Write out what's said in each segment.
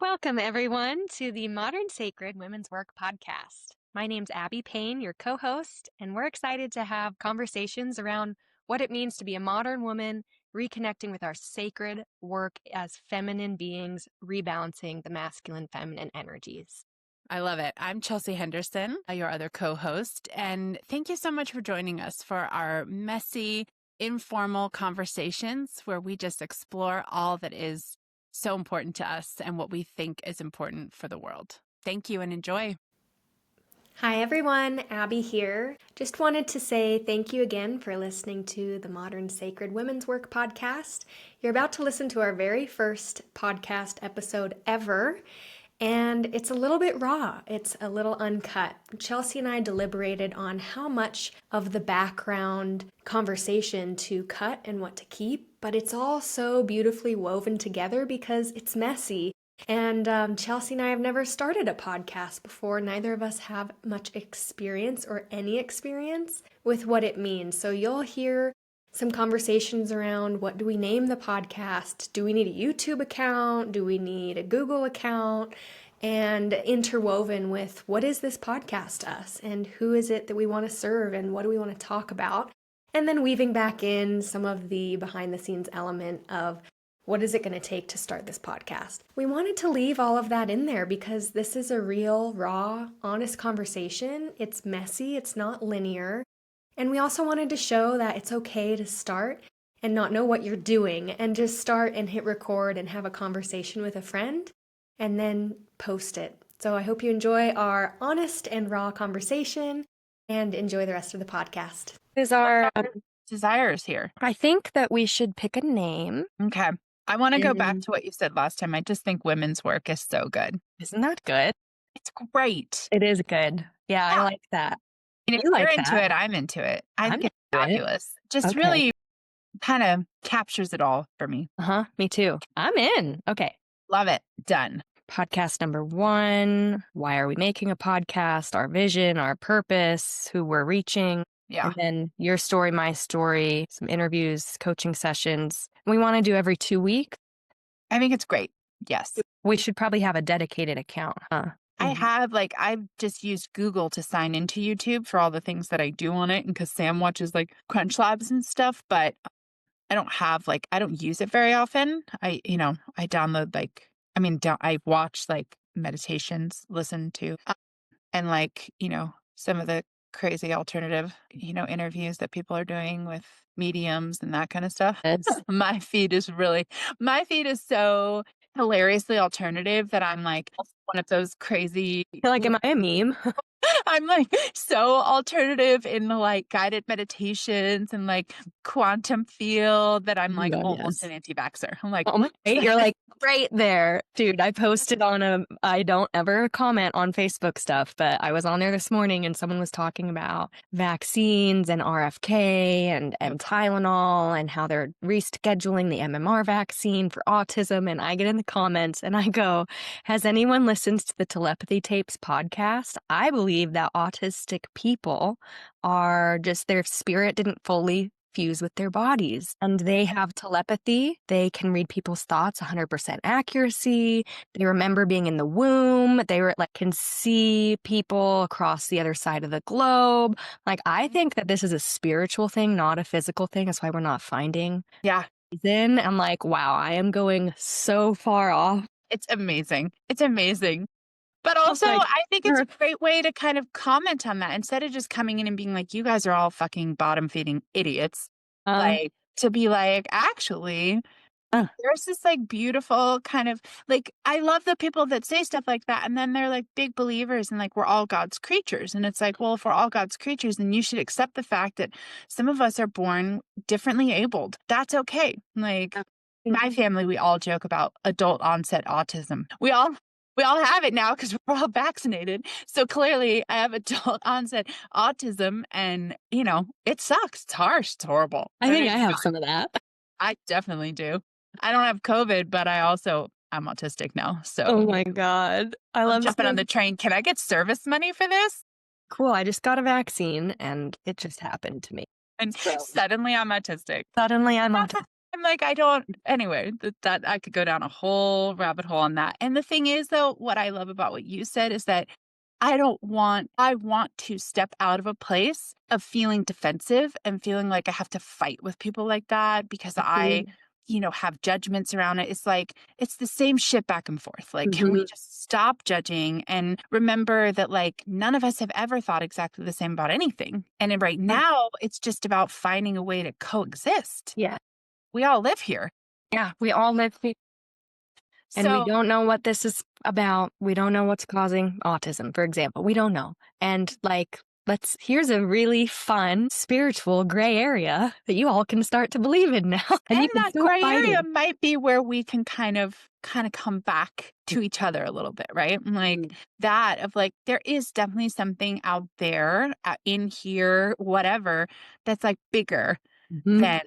Welcome, everyone, to the Modern Sacred Women's Work podcast. My name's Abby Payne, your co-host, and we're excited to have conversations around what it means to be a modern woman, reconnecting with our sacred work as feminine beings, rebalancing the masculine feminine energies. I love it. I'm Chelsea Henderson, your other co-host, and thank you so much for joining us for our messy, informal conversations where we just explore all that is so important to us and what we think is important for the world. Thank you and enjoy. Hi everyone, Abby here. Just wanted to say thank you again for listening to the Modern Sacred Women's Work podcast. You're about to listen to our very first podcast episode ever, and it's a little bit raw. It's a little uncut. Chelsea and I deliberated on how much of the background conversation to cut and what to keep, but it's all so beautifully woven together because it's messy. And Chelsea and I have never started a podcast before. Neither of us have much experience or any experience with what it means. So you'll hear some conversations around what do we name the podcast? Do we need a YouTube account? Do we need a Google account? And interwoven with what is this podcast to us? And who is it that we want to serve? And what do we want to talk about? And then weaving back in some of the behind the scenes element of what is it going to take to start this podcast? We wanted to leave all of that in there because this is a real, raw, honest conversation. It's messy, it's not linear. And we also wanted to show that it's okay to start and not know what you're doing and just start and hit record and have a conversation with a friend and then post it. So I hope you enjoy our honest and raw conversation and enjoy the rest of the podcast. Is our Desires here. I think that we should pick a name. Okay. I want to go back to what you said last time. I just think women's work is so good. Isn't that good? It's great. It is good. Yeah, I like that. And if You like you're into that. it, I'm into it. I I'm think it's into it. fabulous. Just Okay. really kind of captures it all for me. Me too. I'm in. Okay. Love it. Done. Podcast number 1. Why are we making a podcast? Our vision, our purpose, who we're reaching. Yeah. And then your story, my story, some interviews, coaching sessions. We want to do every 2 weeks. I think it's great. Yes. We should probably have a dedicated account, huh? I've just used Google to sign into YouTube for all the things that I do on it. And because Sam watches like Crunch Labs and stuff, but I don't use it very often. I download I watch like meditations, listen to, and some of the crazy alternative, interviews that people are doing with mediums and that kind of stuff. My feed is so hilariously alternative that I'm like one of those crazy. Like, am I a meme? I'm like so alternative in the like guided meditations and like quantum field that I'm like almost an anti-vaxxer. I'm like, oh my, you're like right there, dude. I posted I don't ever comment on Facebook stuff, but I was on there this morning and someone was talking about vaccines and RFK and Tylenol and how they're rescheduling the MMR vaccine for autism. And I get in the comments and I go, has anyone listened to the Telepathy Tapes podcast? I believe that autistic people are just, their spirit didn't fully fuse with their bodies and they have telepathy. They can read people's thoughts 100% accuracy. They remember being in the womb. They can see people across the other side of the globe. Like, I think that this is a spiritual thing, not a physical thing. That's why we're not finding. Yeah. Then I'm like, wow, I am going so far off. It's amazing. It's amazing. But also, I think it's a great way to kind of comment on that instead of just coming in and being like, you guys are all fucking bottom feeding idiots. To be like, actually, there's this like beautiful kind of like, I love the people that say stuff like that. And then they're like big believers and like, we're all God's creatures. And it's like, well, if we're all God's creatures, then you should accept the fact that some of us are born differently abled. That's okay. Like in my family, we all joke about adult onset autism. We all have it now because we're all vaccinated. So clearly I have adult onset autism and, it sucks. It's harsh. It's horrible. I think I have some of that. I definitely do. I don't have COVID, but I'm autistic now. So oh my God. I love jumping on the train. Can I get service money for this? Cool. I just got a vaccine and it just happened to me. And suddenly I'm autistic. I'm like, I don't anyway, that I could go down a whole rabbit hole on that. And the thing is, though, what I love about what you said is that I want to step out of a place of feeling defensive and feeling like I have to fight with people like that because I, have judgments around it. It's like, it's the same shit back and forth. Like, can we just stop judging and remember that, like, none of us have ever thought exactly the same about anything. And then right now, it's just about finding a way to coexist. Yeah. We all live here. Yeah. We all live here. And we So don't know what this is about. We don't know what's causing autism, for example. We don't know. And like, here's a really fun spiritual gray area that you all can start to believe in now. And and you can that still gray fight area it. might be where we can kind of come back to each other a little bit, right? Like that of like, there is definitely something out there in here, whatever, that's like bigger Mhm. than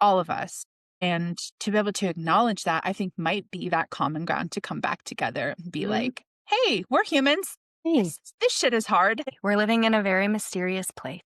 all of us. And to be able to acknowledge that, I think might be that common ground to come back together and be Mhm. like, hey, we're humans. Hey, This shit is hard. we're living in a very mysterious place.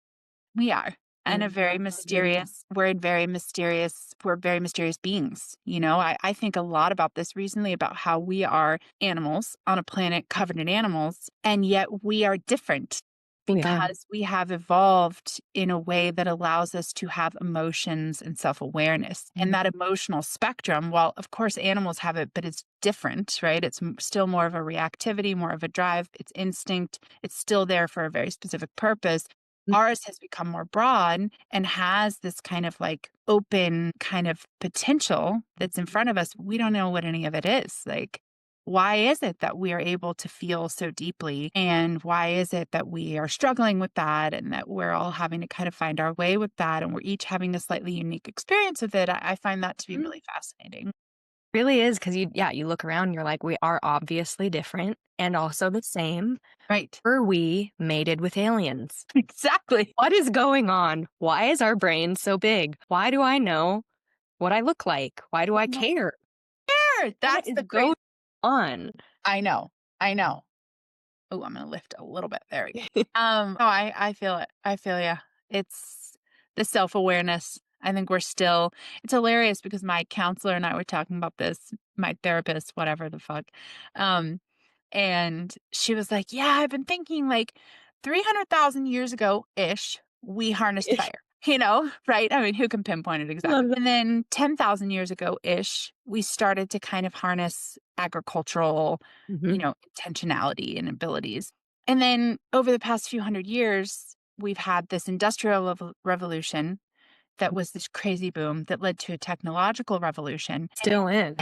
We are. And a And very mysterious, we're very mysterious beings. I think a lot about this recently about how we are animals on a planet covered in animals, and yet we are different we are. because we have evolved in a way that allows us to have emotions and self-awareness. And that emotional spectrum, while of course animals have it, but it's different, right? It's still more of a reactivity, more of a drive, it's instinct, it's still there for a very specific purpose. Ours has become more broad and has this kind of like open kind of potential that's in front of us. We don't know what any of it is. Like, why is it that we are able to feel so deeply? And why is it that we are struggling with that and that we're all having to kind of find our way with that? And we're each having a slightly unique experience with it. I find that to be really fascinating. Really is because you look around and you're like, we are obviously different and also the same. Right. Were we mated with aliens? Exactly. What is going on? Why is our brain so big? Why do I know what I look like? Why do I care? Sure. What That's is the going great. on? I know. I know. Oh, I'm gonna lift a little bit. There we go. Oh, I feel it. I feel ya. It's the self-awareness. I think it's hilarious because my counselor and I were talking about this, my therapist, whatever the fuck. Um, and she was like, yeah, I've been thinking like 300,000 years ago ish, we harnessed fire, right? I mean, who can pinpoint it exactly? Love that. And then 10,000 years ago ish, we started to kind of harness agricultural Mhm. intentionality and abilities. And then over the past few hundred years, we've had this industrial revolution that was this crazy boom that led to a technological revolution. Still in.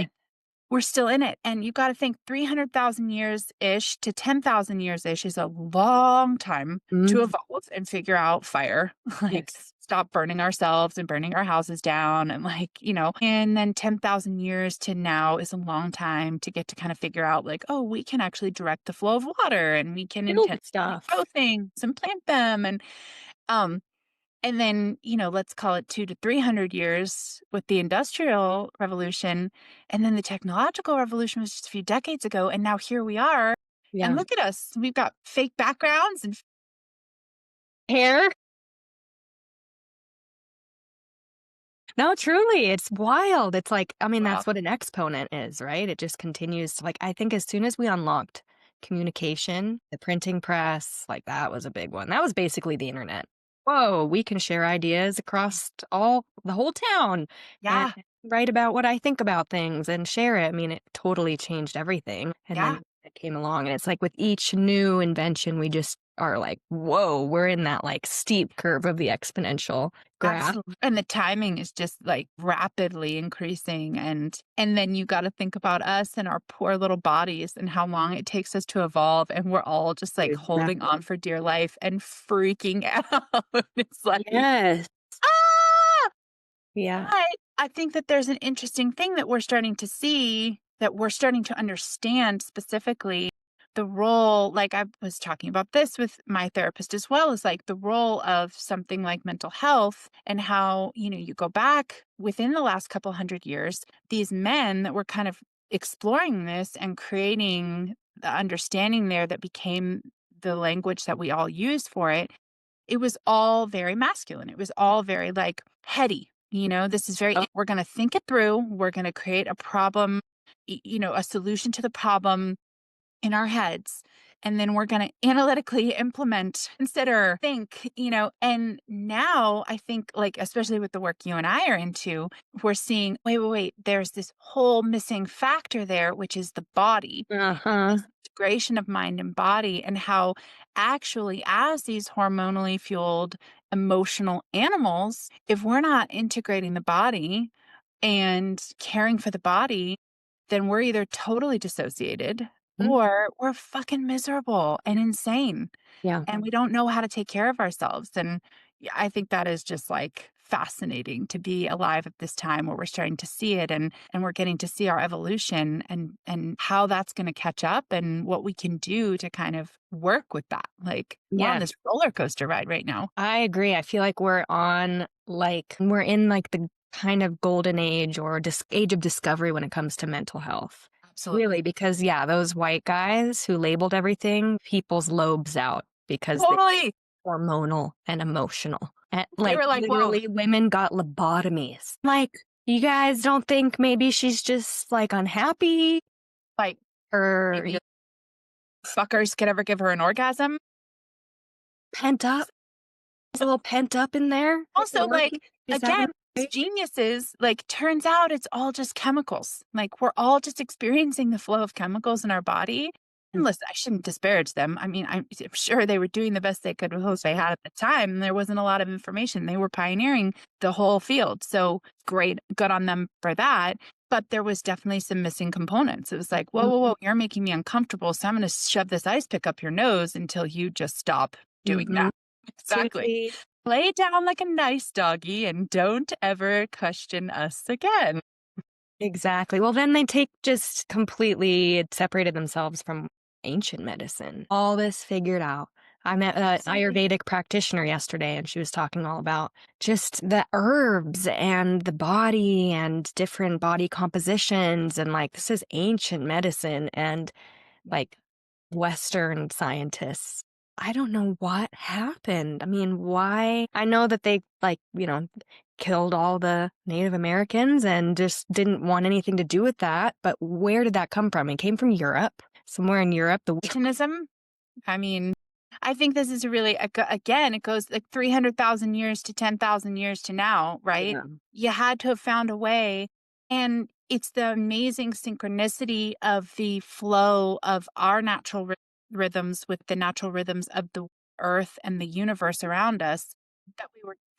We're still in it. And you got to think 300,000 years ish to 10,000 years ish is a long time to evolve and figure out fire. Like, Yes. stop burning ourselves and burning our houses down. And, and then 10,000 years to now is a long time to get to kind of figure out, like, oh, we can actually direct the flow of water and we can Build intentionally stuff. grow things and plant them. Um, and then, let's call it 2 to 300 years with the Industrial Revolution. And then the technological revolution was just a few decades ago. And now here we are. And Yeah. look at us. We've got fake backgrounds and Hair? No, truly, it's wild. It's like, I mean, wow. that's what an exponent is, right? It just continues to like, I think as soon as we unlocked communication, the printing press, like that was a big one. That was basically the internet. Whoa, we can share ideas across the whole town and Yeah. write about what I think about things and share it. I mean, it totally changed everything. And Yeah. then it came along and it's like with each new invention, we just are like, whoa, we're in that like steep curve of the exponential graph. Absolutely. And the timing is just like rapidly increasing. And then you got to think about us and our poor little bodies and how long it takes us to evolve. And we're all just like holding on for dear life and freaking out. It's like, Yes. ah! Yeah. But I think that there's an interesting thing that we're starting to see, that we're starting to understand specifically the role, like I was talking about this with my therapist as well, is like the role of something like mental health and how, you go back within the last couple hundred years, these men that were kind of exploring this and creating the understanding there that became the language that we all use for it. It was all very masculine. It was all very like heady. This is we're going to think it through. We're going to create a problem, a solution to the problem in our heads. And then we're going to analytically implement, consider, think, and now I think, like, especially with the work you and I are into, we're seeing, wait, there's this whole missing factor there, which is the body. Uh-huh. Integration of mind and body, and how actually, as these hormonally fueled emotional animals, if we're not integrating the body and caring for the body, then we're either totally dissociated or we're fucking miserable and insane. Yeah. And we don't know how to take care of ourselves. And yeah, I think that is just like fascinating to be alive at this time where we're starting to see it, and we're getting to see our evolution and how that's going to catch up and what we can do to kind of work with that. Like, we're on Yeah. this roller coaster ride right now. I agree. I feel like we're in like the kind of golden age or age of discovery when it comes to mental health. Absolutely. Really, because those white guys who labeled everything people's lobes out because Totally. they're hormonal and emotional. And They were like, literally women got lobotomies. Like, you guys don't think maybe she's just like unhappy like, or maybe fuckers could ever give her an orgasm? pent up? A little pent up in there? Also, like, Is that again, these right? geniuses, like, turns out it's all just chemicals. Like, we're all just experiencing the flow of chemicals in our body. And listen, I shouldn't disparage them. I mean, I'm sure they were doing the best they could with what they had at the time. And there wasn't a lot of information. They were pioneering the whole field. So great, good on them for that. But there was definitely some missing components. It was like, whoa, you're making me uncomfortable. So I'm going to shove this ice pick up your nose until you just stop doing that. Exactly. Lay down like a nice doggy and don't ever question us again. Exactly. Well, then they just completely separated themselves from ancient medicine. All this figured out. I met an Ayurvedic practitioner yesterday, and she was talking all about just the herbs and the body and different body compositions. And like, this is ancient medicine. And like, Western scientists, I don't know what happened. I mean, why? I know that they killed all the Native Americans and just didn't want anything to do with that. But where did that come from? It came from Europe, somewhere in Europe. Satanism? I mean, I think this is really, again, it goes like 300,000 years to 10,000 years to now, right? Yeah. You had to have found a way. And it's the amazing synchronicity of the flow of our natural rhythms with the natural rhythms of the earth and the universe around us that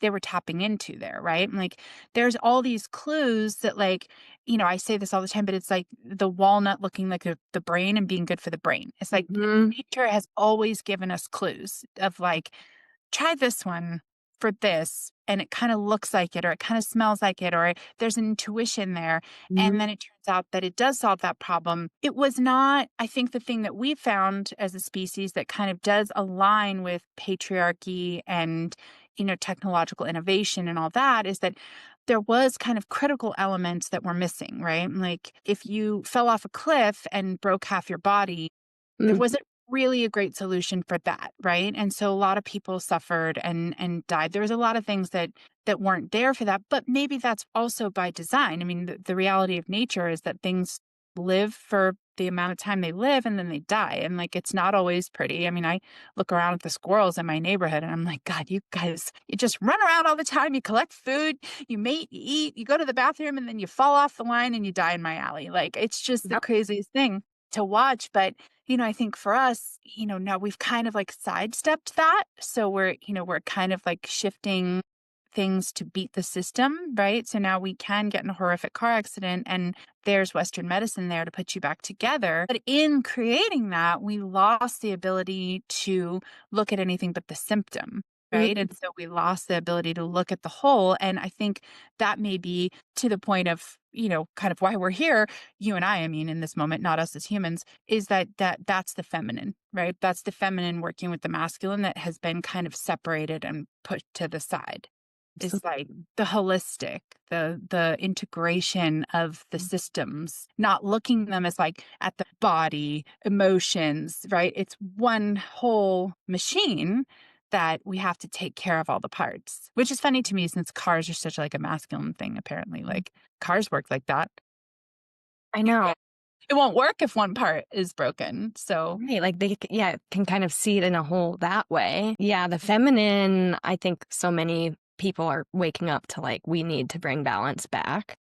they were tapping into there, right? And like, there's all these clues that, like, I say this all the time, but it's like the walnut looking like the brain and being good for the brain. It's like nature has always given us clues of like, try this one for this, and it kind of looks like it, or it kind of smells like it, or there's an intuition there. And then it turns out that it does solve that problem. It was not, I think, the thing that we found as a species that kind of does align with patriarchy and, technological innovation and all that, is that there was kind of critical elements that were missing, right? Like, if you fell off a cliff and broke half your body, there wasn't really a great solution for that, right? And so a lot of people suffered and died. There was a lot of things that weren't there for that, but maybe that's also by design. I mean, the reality of nature is that things live for the amount of time they live and then they die. And like, it's not always pretty. I mean, I look around at the squirrels in my neighborhood and I'm like, God, you guys, you just run around all the time. You collect food, you mate, you eat, you go to the bathroom, and then you fall off the line and you die in my alley. Like, it's just the craziest thing to watch. But I think for us, now we've kind of like sidestepped that. So we're kind of like shifting things to beat the system, right? So now we can get in a horrific car accident and there's Western medicine there to put you back together. But in creating that, we lost the ability to look at anything but the symptom. Right. And so we lost the ability to look at the whole. And I think that may be to the point of, kind of why we're here, you and I mean, in this moment, not us as humans, is that's the feminine, right? That's the feminine working with the masculine that has been kind of separated and put to the side. It's like the holistic, the integration of the systems, not looking them as like at the body, emotions, right? It's one whole machine that we have to take care of all the parts, which is funny to me since cars are such like a masculine thing, apparently. Like cars work like that. I know. It won't work if one part is broken. So, Right, like they can kind of see it in a whole that way. Yeah, the feminine, I think so many people are waking up to like we need to bring balance back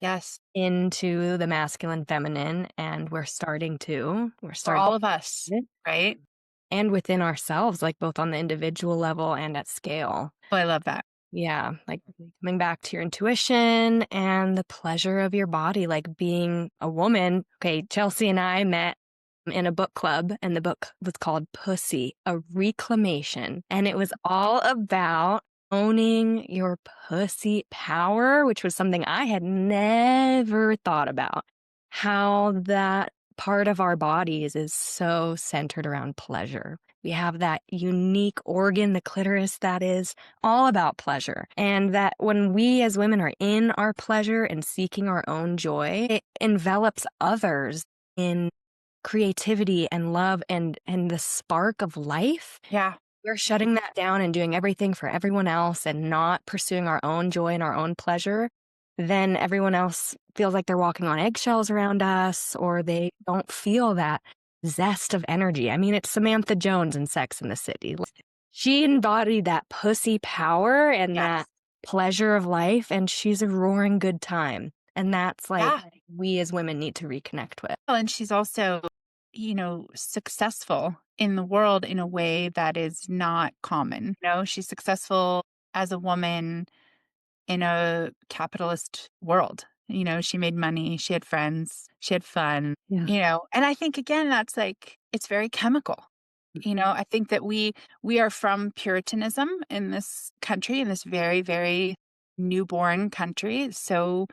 yes, into the masculine feminine, and we're starting for all of us, it. right? And within ourselves, like both on the individual level and at scale. Oh, I love that. Yeah, like coming back to your intuition and the pleasure of your body, like being a woman. Okay, Chelsea and I met in a book club, and the book was called Pussy, a Reclamation. And it was all about owning your pussy power, which was something I had never thought about. How that part of our bodies is so centered around pleasure. We have that unique organ, the clitoris, that is all about pleasure. And that when we as women are in our pleasure and seeking our own joy, it envelops others in creativity and love and the spark of life. Yeah. We're shutting that down and doing everything for everyone else and not pursuing our own joy and our own pleasure. Then everyone else feels like they're walking on eggshells around us, or they don't feel that zest of energy. I mean, it's Samantha Jones in Sex and the City. She embodied that pussy power and that pleasure of life, and she's a roaring good time. And that's like we as women need to reconnect with. Well, and she's also, successful in the world in a way that is not common. She's successful as a woman in a capitalist world. She made money, she had friends, she had fun, and I think again, that's like, it's very chemical. I think that we are from Puritanism in this country, in this very, very newborn country, so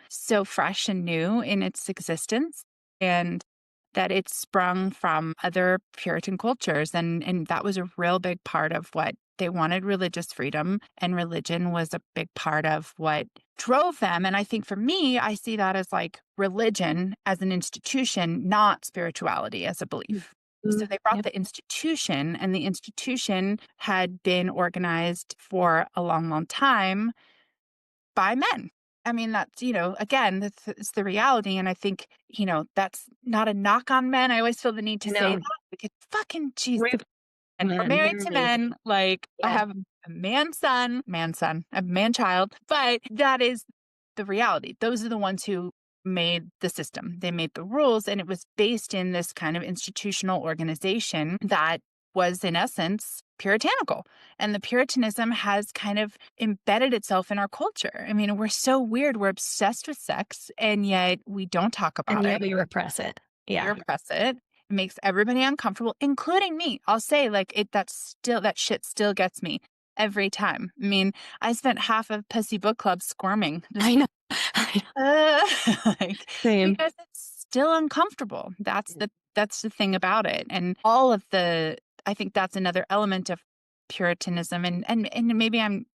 fresh and new in its existence, and that it sprung from other Puritan cultures, and that was a real big part of what they wanted. Religious freedom, and religion was a big part of what drove them. And I think for me, I see that as like religion as an institution, not spirituality as a belief. So they brought the institution, and the institution had been organized for a long, long time by men. I mean, that's, again, that's the reality. And I think, that's not a knock on men. I always feel the need to say that because fucking Jesus. And we're married to men. Like, I have a man child, but that is the reality. Those are the ones who made the system. They made the rules, and it was based in this kind of institutional organization that was, in essence, puritanical. And the Puritanism has kind of embedded itself in our culture. I mean, we're so weird. We're obsessed with sex, and yet we don't talk about and yet it. we repress it. We repress it. It makes everybody uncomfortable, including me. I'll say, like, that shit still gets me every time. I mean, I spent half of Pussy Book Club squirming. I know. Same. Because it's still uncomfortable. That's the thing about it. And all of I think that's another element of Puritanism. And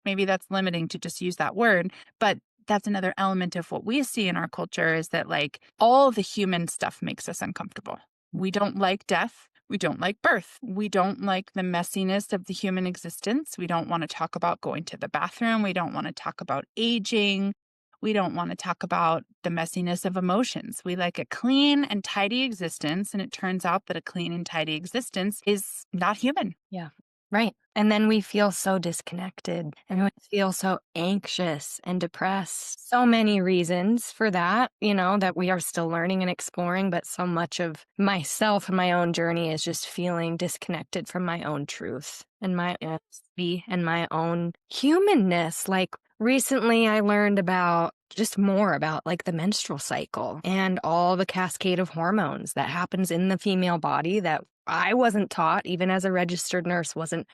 maybe that's limiting to just use that word, but that's another element of what we see in our culture is that like all the human stuff makes us uncomfortable. We don't like death. We don't like birth. We don't like the messiness of the human existence. We don't want to talk about going to the bathroom. We don't want to talk about aging. We don't want to talk about the messiness of emotions. We like a clean and tidy existence. And it turns out that a clean and tidy existence is not human. Yeah. Right. And then we feel so disconnected and we feel so anxious and depressed. So many reasons for that, that we are still learning and exploring. But so much of myself and my own journey is just feeling disconnected from my own truth and my honesty and my own humanness. Like recently I learned more about like the menstrual cycle and all the cascade of hormones that happens in the female body that I wasn't taught, even as a registered nurse, wasn't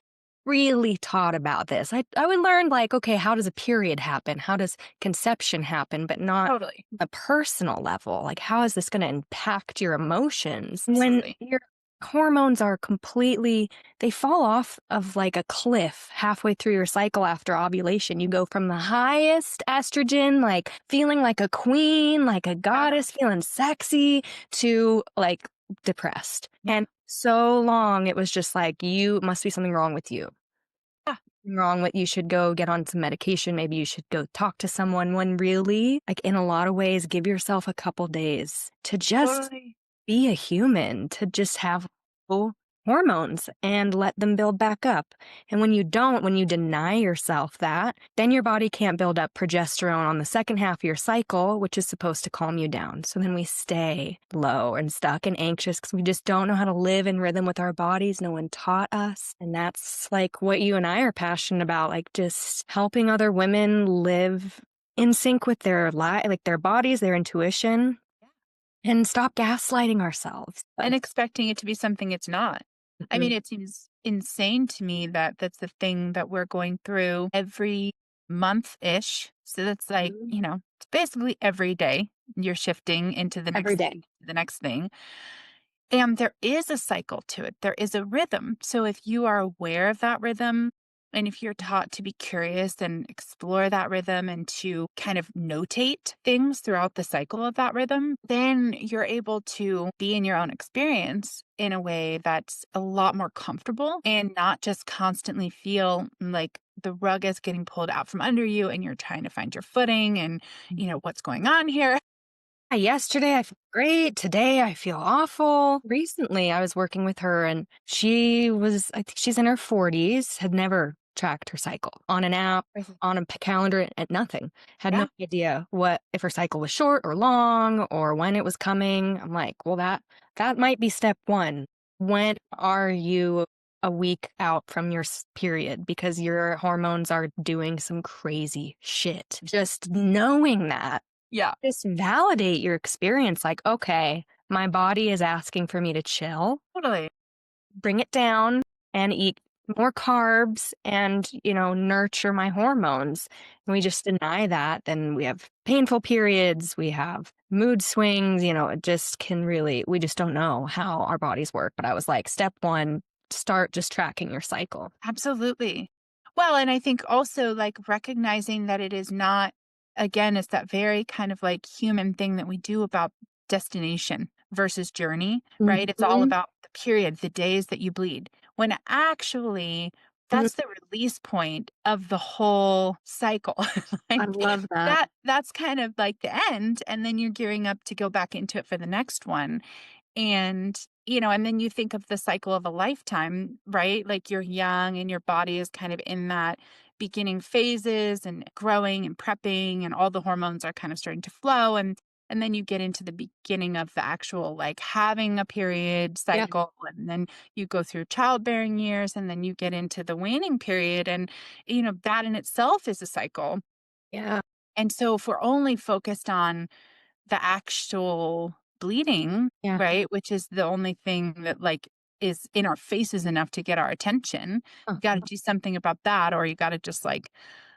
really taught about this. I would learn like, okay, how does a period happen? How does conception happen? But not Totally. a personal level. Like, how is this going to impact your emotions? Absolutely. When your hormones are they fall off of like a cliff halfway through your cycle after ovulation. You go from the highest estrogen, like feeling like a queen, like a goddess, feeling sexy, to like depressed. And so long, it was just like, you must be something wrong with you. Yeah. wrong with you should go get on some medication. Maybe you should go talk to someone when really, like in a lot of ways, give yourself a couple days to just Totally. be a human, to just have full hormones and let them build back up. And when you don't, when you deny yourself that, then your body can't build up progesterone on the second half of your cycle, which is supposed to calm you down. So then we stay low and stuck and anxious because we just don't know how to live in rhythm with our bodies. No one taught us. And that's like what you and I are passionate about, like just helping other women live in sync with their like their bodies, their intuition, and stop gaslighting ourselves. And expecting it to be something it's not. I mean, it seems insane to me that that's the thing that we're going through every month-ish. So that's like, it's basically every day you're shifting into the Every next day. thing, the next thing. And there is a cycle to it. There is a rhythm. So if you are aware of that rhythm, and if you're taught to be curious and explore that rhythm and to kind of notate things throughout the cycle of that rhythm, then you're able to be in your own experience in a way that's a lot more comfortable and not just constantly feel like the rug is getting pulled out from under you and you're trying to find your footing and, what's going on here. Yesterday I feel great. Today I feel awful. Recently I was working with her and I think she's in her 40s, had never tracked her cycle on an app, on a calendar, and nothing. Had no Yeah. idea what if her cycle was short or long or when it was coming. I'm like, well, that might be step one. When are you a week out from your period because your hormones are doing some crazy shit? Just knowing that Yeah. just validate your experience. Like, okay, my body is asking for me to chill, Totally. bring it down and eat more carbs and, nurture my hormones. And we just deny that. Then we have painful periods. We have mood swings, it just we just don't know how our bodies work. But I was like, step one, start just tracking your cycle. Absolutely. Well, and I think also like recognizing that it is not, again, it's that very kind of like human thing that we do about destination versus journey, right? It's all Mhm. about the period, the days that you bleed, when actually Mhm. that's the release point of the whole cycle. I Like love that. that's kind of like the end. And then you're gearing up to go back into it for the next one. And, and then you think of the cycle of a lifetime, right? Like you're young and your body is kind of in that beginning phases and growing and prepping and all the hormones are kind of starting to flow and then you get into the beginning of the actual like having a period Yeah. cycle and then you go through childbearing years and then you get into the waning period and that in itself is a cycle. Yeah. And so if we're only focused on the actual bleeding, Yeah. right, which is the only thing that, like, is in our faces enough to get our attention. Oh, You gotta do something about that, or you gotta just, like,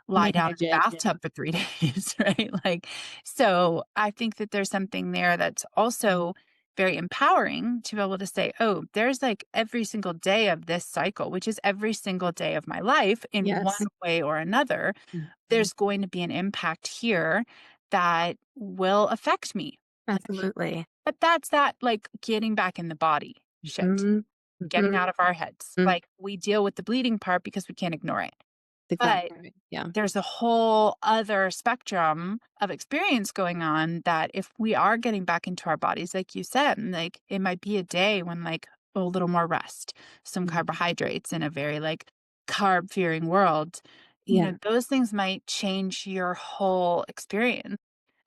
lie down in manage the it. bathtub for 3 days, right? Like, so I think that there's something there that's also very empowering to be able to say, "Oh, there's, like, every single day of this cycle, which is every single day of my life in one Yes. way or another. Mhm. There's going to be an impact here that will affect me." Absolutely. But that's that, like, getting back in the body shit, Mhm. getting Mhm. out of our heads. Mm. Like, we deal with the bleeding part because we can't ignore it. Exactly But right. Yeah. there's a whole other spectrum of experience going on that if we are getting back into our bodies, like you said, and like it might be a day when like a little more rest, some Mhm. carbohydrates in a very like carb fearing world, Yeah. those things might change your whole experience.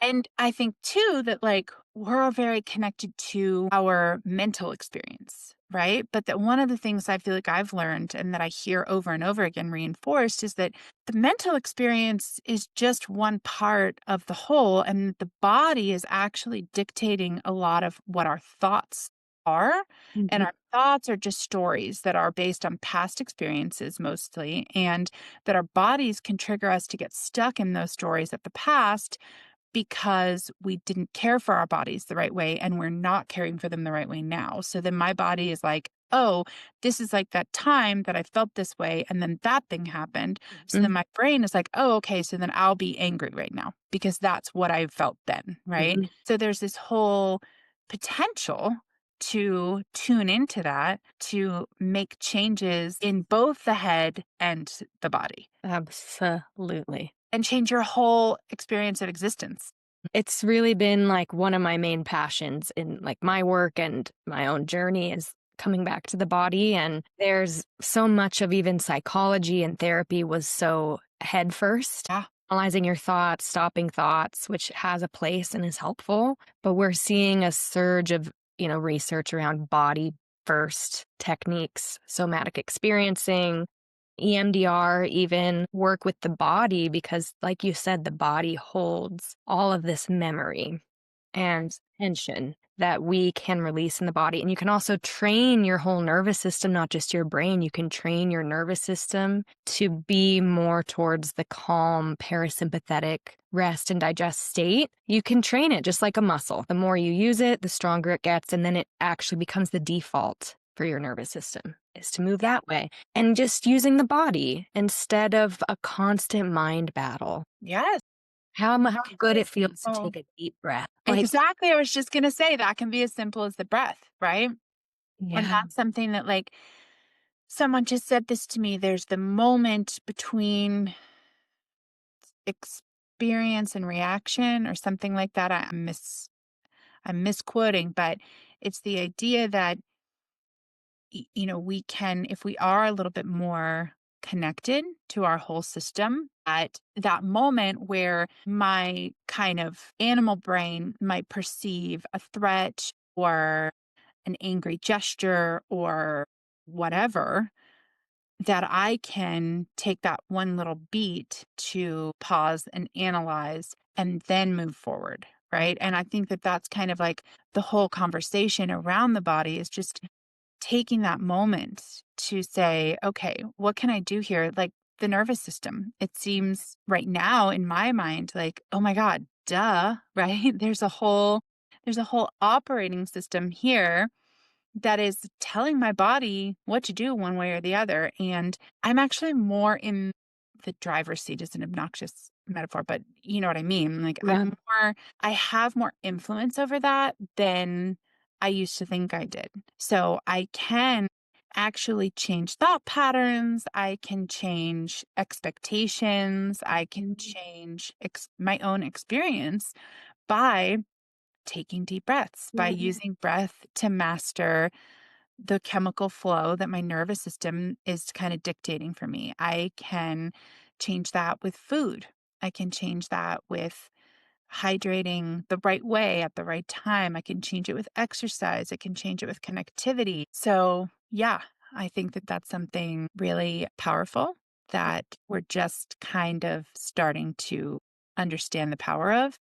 And I think too that like we're very connected to our mental experience, right? But that one of the things I feel like I've learned and that I hear over and over again reinforced is that the mental experience is just one part of the whole, and the body is actually dictating a lot of what our thoughts are. And Mhm. our thoughts are just stories that are based on past experiences mostly, and that our bodies can trigger us to get stuck in those stories of the past because we didn't care for our bodies the right way and we're not caring for them the right way now. So then my body is like, oh, this is like that time that I felt this way and then that thing happened. So then Mhm. my brain is like, oh, okay, so then I'll be angry right now because that's what I felt then, right? Mhm. So there's this whole potential to tune into that, to make changes in both the head and the body Absolutely. and change your whole experience of existence. It's really been like one of my main passions in like my work and my own journey is coming back to the body. And there's so much of even psychology and therapy was so head first. Yeah. Analyzing your thoughts, stopping thoughts, which has a place and is helpful. But we're seeing a surge of, research around body first techniques, somatic experiencing, EMDR, even work with the body, because, like you said, the body holds all of this memory and tension that we can release in the body. And you can also train your whole nervous system, not just your brain. You can train your nervous system to be more towards the calm, parasympathetic rest and digest state. You can train it just like a muscle. The more you use it, the stronger it gets. And then it actually becomes the default for your nervous system is to move that way. And just using the body instead of a constant mind battle. Yes. How good it feels to Oh, take a deep breath. exactly. I was just going to say that can be as simple as the breath, right? And Yeah. that's something that, like, someone just said this to me. There's the moment between experience and reaction, or something like that. I'm misquoting, but it's the idea that we can, if we are a little bit more connected to our whole system, at that moment where my kind of animal brain might perceive a threat or an angry gesture or whatever, that I can take that one little beat to pause and analyze and then move forward. Right. And I think that that's kind of like the whole conversation around the body is just taking that moment to say, okay, what can I do here? Like the nervous system, it seems right now in my mind, like, oh my God, duh, right? There's a whole operating system here that is telling my body what to do one way or the other. And I'm actually more in the driver's seat is an obnoxious metaphor, but you know what I mean? Like Yeah. I have more influence over that than I used to think I did. So I can actually change thought patterns. I can change expectations. I can change my own experience by taking deep breaths, by using breath to master the chemical flow that my nervous system is kind of dictating for me. I can change that with food. I can change that with hydrating the right way at the right time. I can change it with exercise. I can change it with connectivity. So, yeah, I think that that's something really powerful that we're just kind of starting to understand the power of.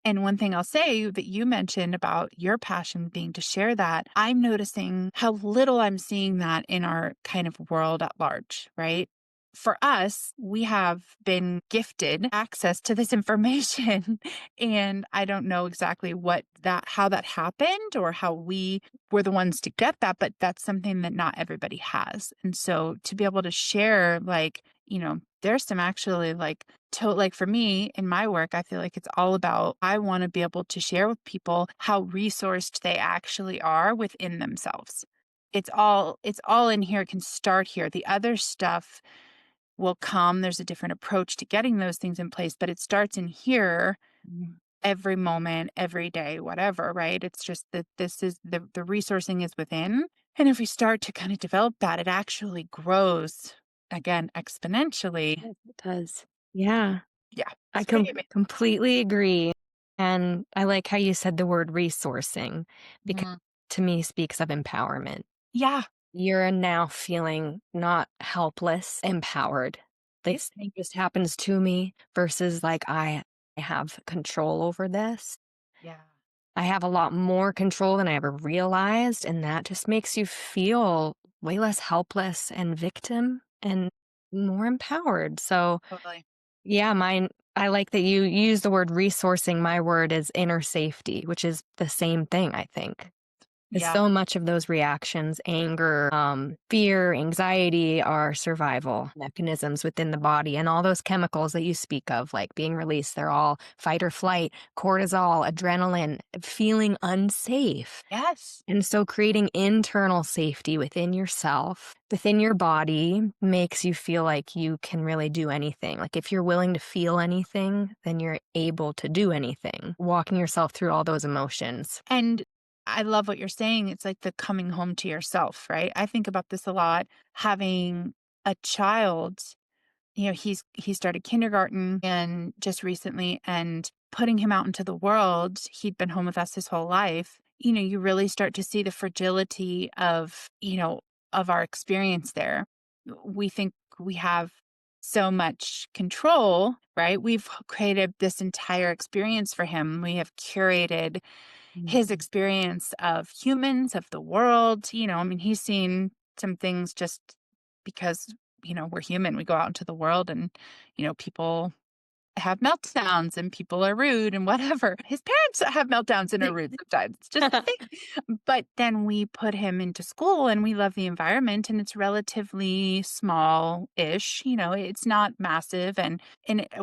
And one thing I'll say that you mentioned about your passion being to share that, I'm noticing how little I'm seeing that in our kind of world at large, right? For us, we have been gifted access to this information. And I don't know exactly how that happened or how we were the ones to get that, but that's something that not everybody has. And so to be able to share, like, there's some actually like for me in my work, I feel like it's all about, I want to be able to share with people how resourced they actually are within themselves. It's all in here. It can start here. The other stuff will come. There's a different approach to getting those things in place, but it starts in here every moment, every day, whatever, right? It's just that this is the resourcing is within. And if we start to kind of develop that, it actually grows again exponentially. Yes, it does. Yeah. Yeah. I It's pretty completely agree. And I like how you said the word resourcing because amazing. to me speaks of empowerment. Yeah. You're now feeling not helpless, empowered. This thing just happens to me versus like I have control over this. Yeah. I have a lot more control than I ever realized. And that just makes you feel way less helpless and victim and more empowered. So, Totally. yeah, I like that you use the word resourcing. My word is inner safety, which is the same thing, I think. 'Cause Yeah. so much of those reactions, anger, fear, anxiety, are survival mechanisms within the body. And all those chemicals that you speak of, like being released, they're all fight or flight, cortisol, adrenaline, feeling unsafe. Yes. And so creating internal safety within yourself, within your body, makes you feel like you can really do anything. Like if you're willing to feel anything, then you're able to do anything, walking yourself through all those emotions. And I love what you're saying. It's like the coming home to yourself, right? I think about this a lot. Having a child, he started kindergarten and just recently, and putting him out into the world, he'd been home with us his whole life. You really start to see the fragility of our experience there. We think we have so much control, right? We've created this entire experience for him. We have curated his experience of humans, of the world. I mean, he's seen some things just because, we're human. We go out into the world and, people have meltdowns and people are rude and whatever. His parents have meltdowns and are rude sometimes. It's just a thing. But then we put him into school and we love the environment and it's relatively small-ish. It's not massive and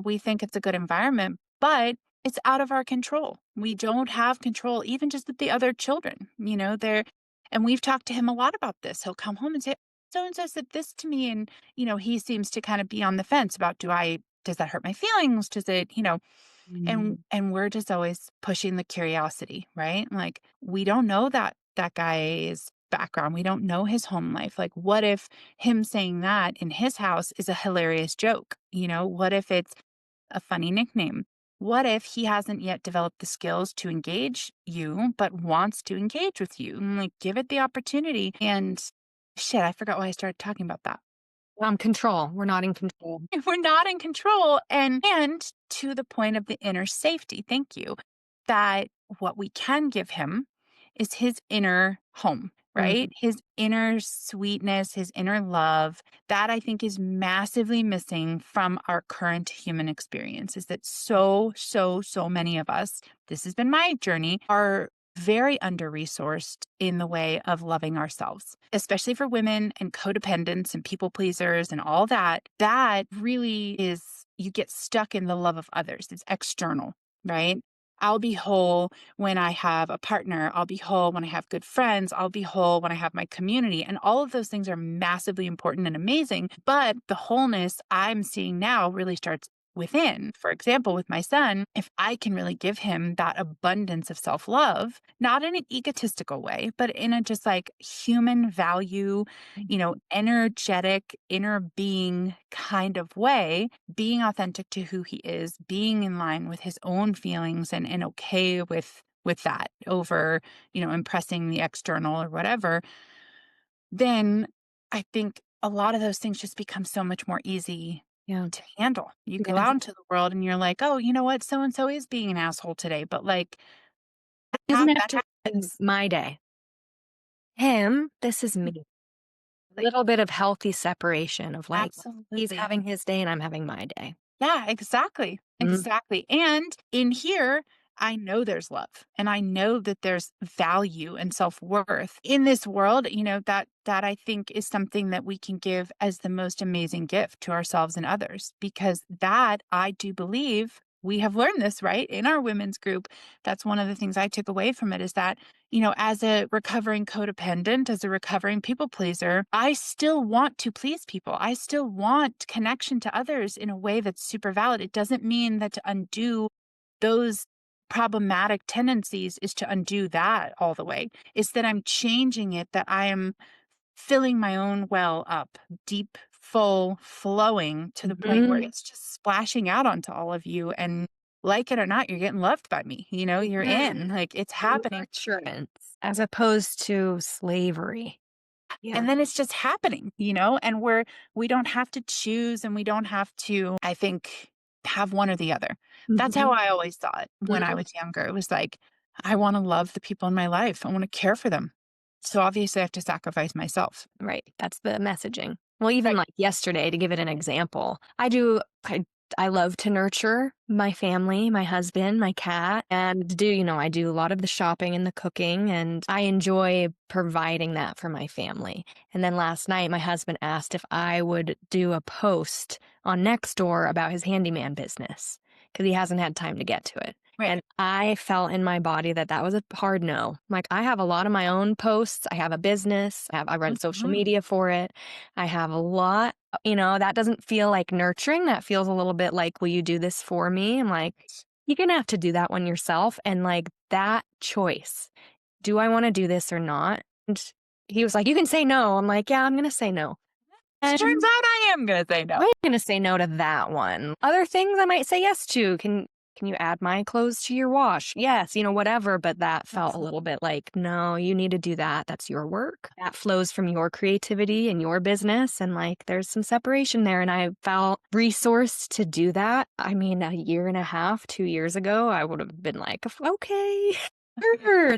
we think it's a good environment, but it's out of our control. We don't have control, even just with the other children. And we've talked to him a lot about this. He'll come home and say, so and so said this to me. And, he seems to kind of be on the fence about does that hurt my feelings? Does it, and we're just always pushing the curiosity, right? Like we don't know that guy's background. We don't know his home life. Like what if him saying that in his house is a hilarious joke? What if it's a funny nickname? What if he hasn't yet developed the skills to engage you, but wants to engage with you? And like give it the opportunity. And shit, I forgot why I started talking about that. Control. We're not in control. If we're not in control and to the point of the inner safety, thank you, that what we can give him is his inner home, right? His inner sweetness, his inner love. That I think is massively missing from our current human experience is that so many of us, this has been my journey, are very under-resourced in the way of loving ourselves, especially for women and codependents and people pleasers and all that. That really is, you get stuck in the love of others. It's external, right? I'll be whole when I have a partner. I'll be whole when I have good friends. I'll be whole when I have my community. And all of those things are massively important and amazing. But the wholeness I'm seeing now really starts within. For example, with my son, if I can really give him that abundance of self-love, not in an egotistical way, but in a just like human value, energetic, inner being kind of way, being authentic to who he is, being in line with his own feelings and okay with that over, impressing the external or whatever, then I think a lot of those things just become so much more easy to handle. You go out into the world and you're like, oh, you know what? So and so is being an asshole today, but like Doesn't have that to be happens. my day. Him, this is me. A little bit of healthy separation of like, he's Absolutely. having his day and I'm having my day. Yeah, exactly. Mm. Exactly. And in here, I know there's love and I know that there's value and self-worth in this world, that I think is something that we can give as the most amazing gift to ourselves and others, because that I do believe we have learned this, right? In our women's group, that's one of the things I took away from it is that, as a recovering codependent, as a recovering people pleaser, I still want to please people. I still want connection to others in a way that's super valid. It doesn't mean that to undo those problematic tendencies is to undo that all the way. It's that I'm changing it, that I am filling my own well up, deep, full, flowing to the point where it's just splashing out onto all of you. And like it or not, you're getting loved by me. You're in, like it's happening. Assurance as opposed to slavery. Yeah. And then it's just happening, and we don't have to choose and we don't have to, I think, have one or the other. That's how I always saw it when I was younger. It was like, I want to love the people in my life. I want to care for them. So obviously I have to sacrifice myself. Right. That's the messaging. Well, even Right. like yesterday, to give it an example, I I love to nurture my family, my husband, my cat, and I do a lot of the shopping and the cooking, and I enjoy providing that for my family. And then last night, my husband asked if I would do a post on Nextdoor about his handyman business because he hasn't had time to get to it. Right. And I felt in my body that was a hard no. Like, I have a lot of my own posts. I have a business. I run social media for it. I have a lot, that doesn't feel like nurturing. That feels a little bit like, will you do this for me? I'm like, you're going to have to do that one yourself. And like that choice, do I want to do this or not? And he was like, you can say no. I'm like, yeah, I'm going to say no. It turns out I am going to say no. I'm going to say no to that one. Other things I might say yes to. Can you add my clothes to your wash? Yes, whatever. But that felt a little bit like, no, you need to do that. That's your work. That flows from your creativity and your business. And like, there's some separation there. And I felt resourced to do that. I mean, a year and a half, 2 years ago, I would have been like, okay.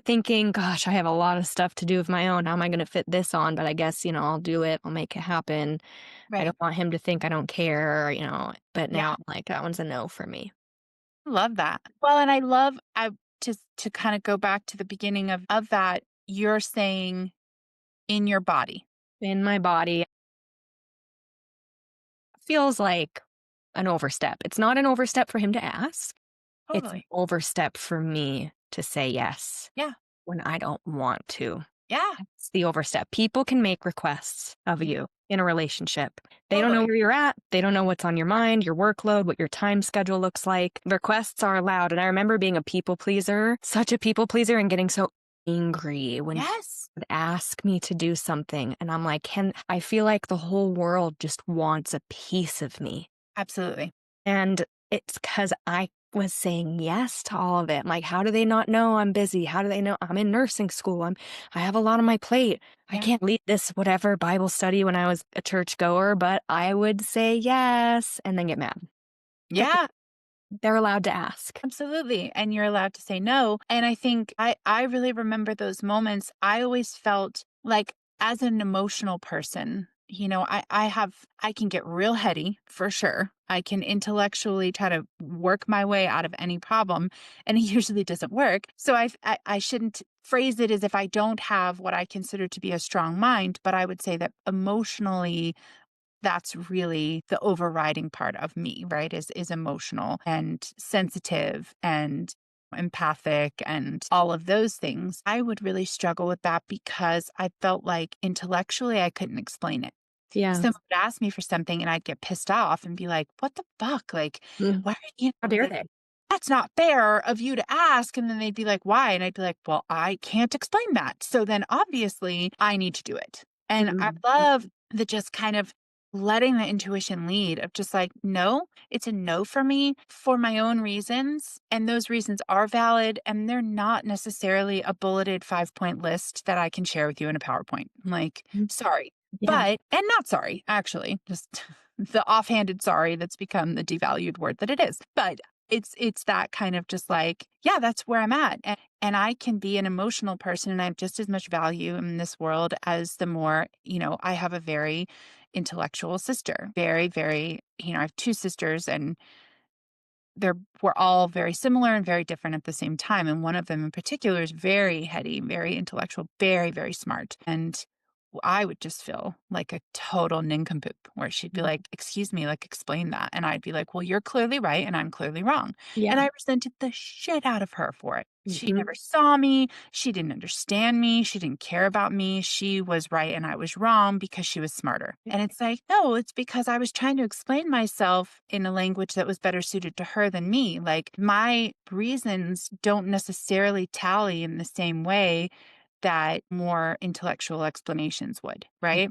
Thinking, gosh, I have a lot of stuff to do of my own. How am I going to fit this on? But I guess, I'll do it. I'll make it happen. I Right. don't want him to think I don't care, but now I'm like, that one's a no for me. I love that. Well, and I love to kind of go back to the beginning of that, you're saying in your body. In my body feels like an overstep. It's not an overstep for him to ask. It's an Totally. overstep for me to say yes. Yeah. When I don't want to. Yeah. It's the overstep. People can make requests of you in a relationship. They don't know Totally. where you're at. They don't know what's on your mind, your workload, what your time schedule looks like. Requests are allowed. And I remember being a people pleaser, such a people pleaser, and getting so angry when Yes. would ask me to do something. And I'm like, I feel like the whole world just wants a piece of me. Absolutely. And it's because I was saying yes to all of it. I'm like, how do they not know I'm busy? How do they know I'm in nursing school? I have a lot on my plate. I can't lead this whatever Bible study when I was a churchgoer, but I would say yes and then get mad. Yeah. They're allowed to ask. Absolutely. And you're allowed to say no. And I think I really remember those moments. I always felt like, as an emotional person, I can get real heady for sure. I can intellectually try to work my way out of any problem, and it usually doesn't work. So I shouldn't phrase it as if I don't have what I consider to be a strong mind, but I would say that emotionally, that's really the overriding part of me, right? Is emotional and sensitive and empathic and all of those things. I would really struggle with that because I felt like intellectually I couldn't explain it. Yeah. Someone would ask me for something and I'd get pissed off and be like, what the fuck? Like, why are you, How dare like, they? that's not fair of you to ask. And then they'd be like, why? And I'd be like, well, I can't explain that. So then obviously I need to do it. And I love the just kind of letting the intuition lead of just like, no, it's a no for me for my own reasons. And those reasons are valid. And they're not necessarily a bulleted 5-point list that I can share with you in a PowerPoint. I'm like, sorry. Yeah. And not sorry, actually, just the offhanded sorry that's become the devalued word that it is. But it's that kind of just like, yeah, that's where I'm at. And I can be an emotional person and I have just as much value in this world as the more, I have a very intellectual sister. Very, very, I have 2 sisters and we're all very similar and very different at the same time. And one of them in particular is very heady, very intellectual, very, very smart. And I would just feel like a total nincompoop where she'd be like, excuse me, like, explain that. And I'd be like, well, you're clearly right and I'm clearly wrong. Yeah. And I resented the shit out of her for it. She never saw me. She didn't understand me. She didn't care about me. She was right and I was wrong because she was smarter. And it's like, no, it's because I was trying to explain myself in a language that was better suited to her than me. Like, my reasons don't necessarily tally in the same way that more intellectual explanations would, right?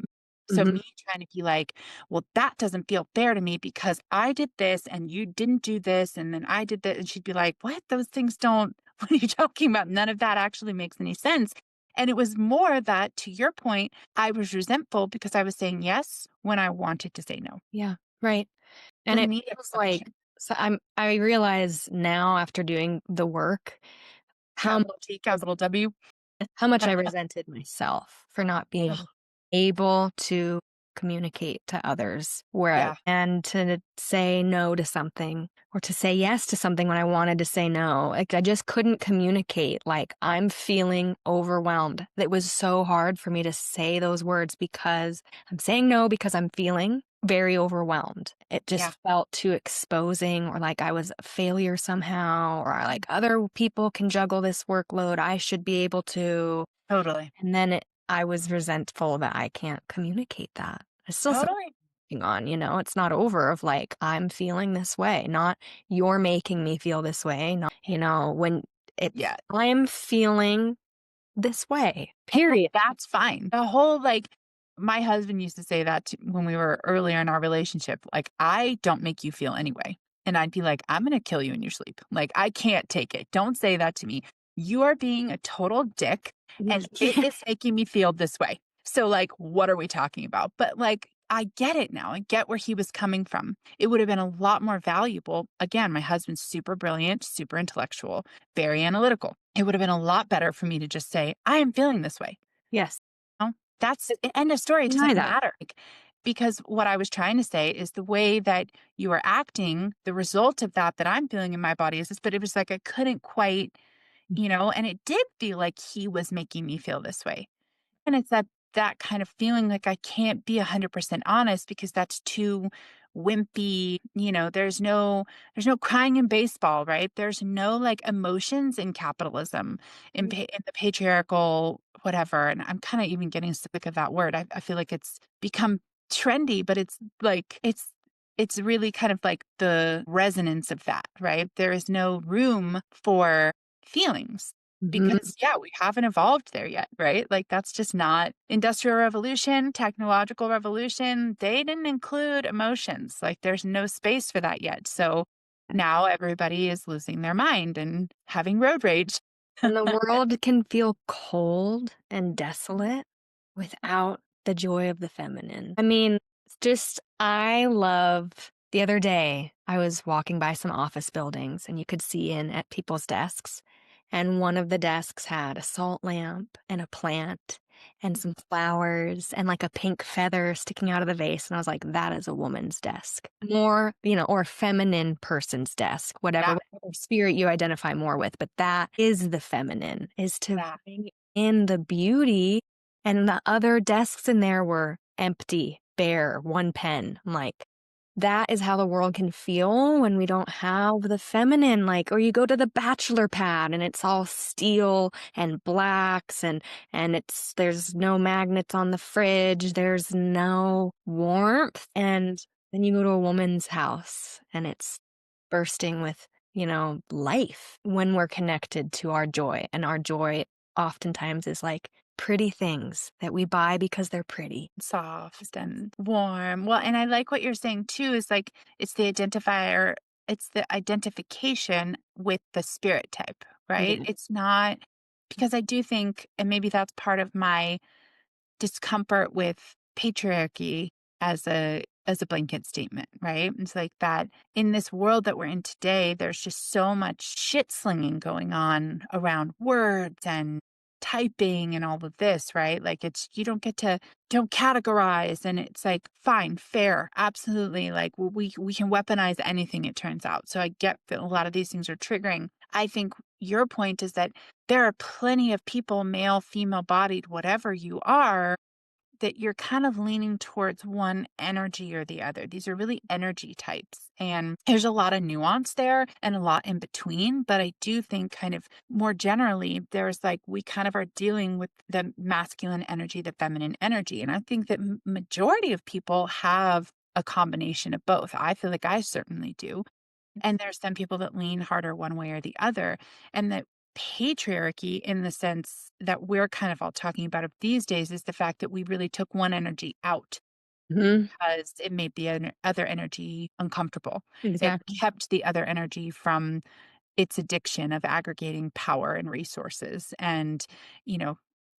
So me trying to be like, well, that doesn't feel fair to me because I did this and you didn't do this. And then I did that. And she'd be like, what? Those things don't, what are you talking about? None of that actually makes any sense. And it was more that, to your point, I was resentful because I was saying yes when I wanted to say no. Yeah. Right. And it feels like, so I realize now after doing the work, Capital T, capital W. how much I resented myself for not being able to communicate to others Yeah. and to say no to something or to say yes to something when I wanted to say no. Like I just couldn't communicate. Like I'm feeling overwhelmed. It was so hard for me to say those words because I'm saying no because I'm feeling very overwhelmed. It Yeah. just felt too exposing or like I was a failure somehow or like other people can juggle this workload. I should be able to. Totally. And then I was resentful that I can't communicate that. It's still something Totally. I'm working on, it's not over of like, I'm feeling this way, not you're making me feel this way. Not, when it's, Yeah. I'm feeling this way, period. That's fine. The whole like, my husband used to say that when we were earlier in our relationship, like, I don't make you feel anyway. And I'd be like, I'm going to kill you in your sleep. Like, I can't take it. Don't say that to me. You are being a total dick and it is making me feel this way. So, like, what are we talking about? But, like, I get it now. I get where he was coming from. It would have been a lot more valuable. Again, my husband's super brilliant, super intellectual, very analytical. It would have been a lot better for me to just say, I am feeling this way. Yes. No, that's end of story. It Deny doesn't that. matter. Like, because what I was trying to say is the way that you are acting, the result of that I'm feeling in my body is this, but it was like I couldn't quite, and it did feel like he was making me feel this way. And it's that kind of feeling like I can't be 100% honest because that's too wimpy. There's no crying in baseball, right? There's no like emotions in capitalism, in the patriarchal whatever. And I'm kind of even getting sick of that word. I feel like it's become trendy, but it's like it's really kind of like the resonance of that, right? There is no room for feelings. Mhm. Because, yeah, we haven't evolved there yet, right? Like, that's just not industrial revolution, technological revolution, they didn't include emotions. Like, there's no space for that yet. So now everybody is losing their mind and having road rage. And the world can feel cold and desolate without the joy of the feminine. I mean, I love the other day, I was walking by some office buildings and you could see in at people's desks. And one of the desks had a salt lamp and a plant and some flowers and like a pink feather sticking out of the vase. And I was like, that is a woman's desk. More, or a feminine person's desk, Yeah, whatever spirit you identify more with. But that is the feminine, is to yeah. bring in the beauty. And the other desks in there were empty, bare, one pen. I'm like, that is how the world can feel when we don't have the feminine. Like, or you go to the bachelor pad and it's all steel and blacks and there's no magnets on the fridge. There's no warmth. And then you go to a woman's house and it's bursting with, life when we're connected to our joy. And our joy oftentimes is like pretty things that we buy because they're pretty. Soft and warm. Well, and I like what you're saying too, is like it's the identifier, it's the identification with the spirit type, right? Yeah. It's not because I do think, and maybe that's part of my discomfort with patriarchy as a blanket statement, right? It's like that in this world that we're in today, there's just so much shit slinging going on around words and typing and all of this, right? Like it's you don't categorize and it's like fine, fair, absolutely. Like we can weaponize anything it turns out. So I get that a lot of these things are triggering. I think your point is that there are plenty of people, male, female bodied, whatever you are, that you're kind of leaning towards one energy or the other. These are really energy types. And there's a lot of nuance there and a lot in between. But I do think, kind of more generally, there's like we kind of are dealing with the masculine energy, the feminine energy. And I think that majority of people have a combination of both. I feel like I certainly do. And there's some people that lean harder one way or the other. And that patriarchy, in the sense that we're kind of all talking about it these days, is the fact that we really took one energy out Mhm. because it made the other energy uncomfortable. It Exactly. kept the other energy from its addiction of aggregating power and resources and, you know,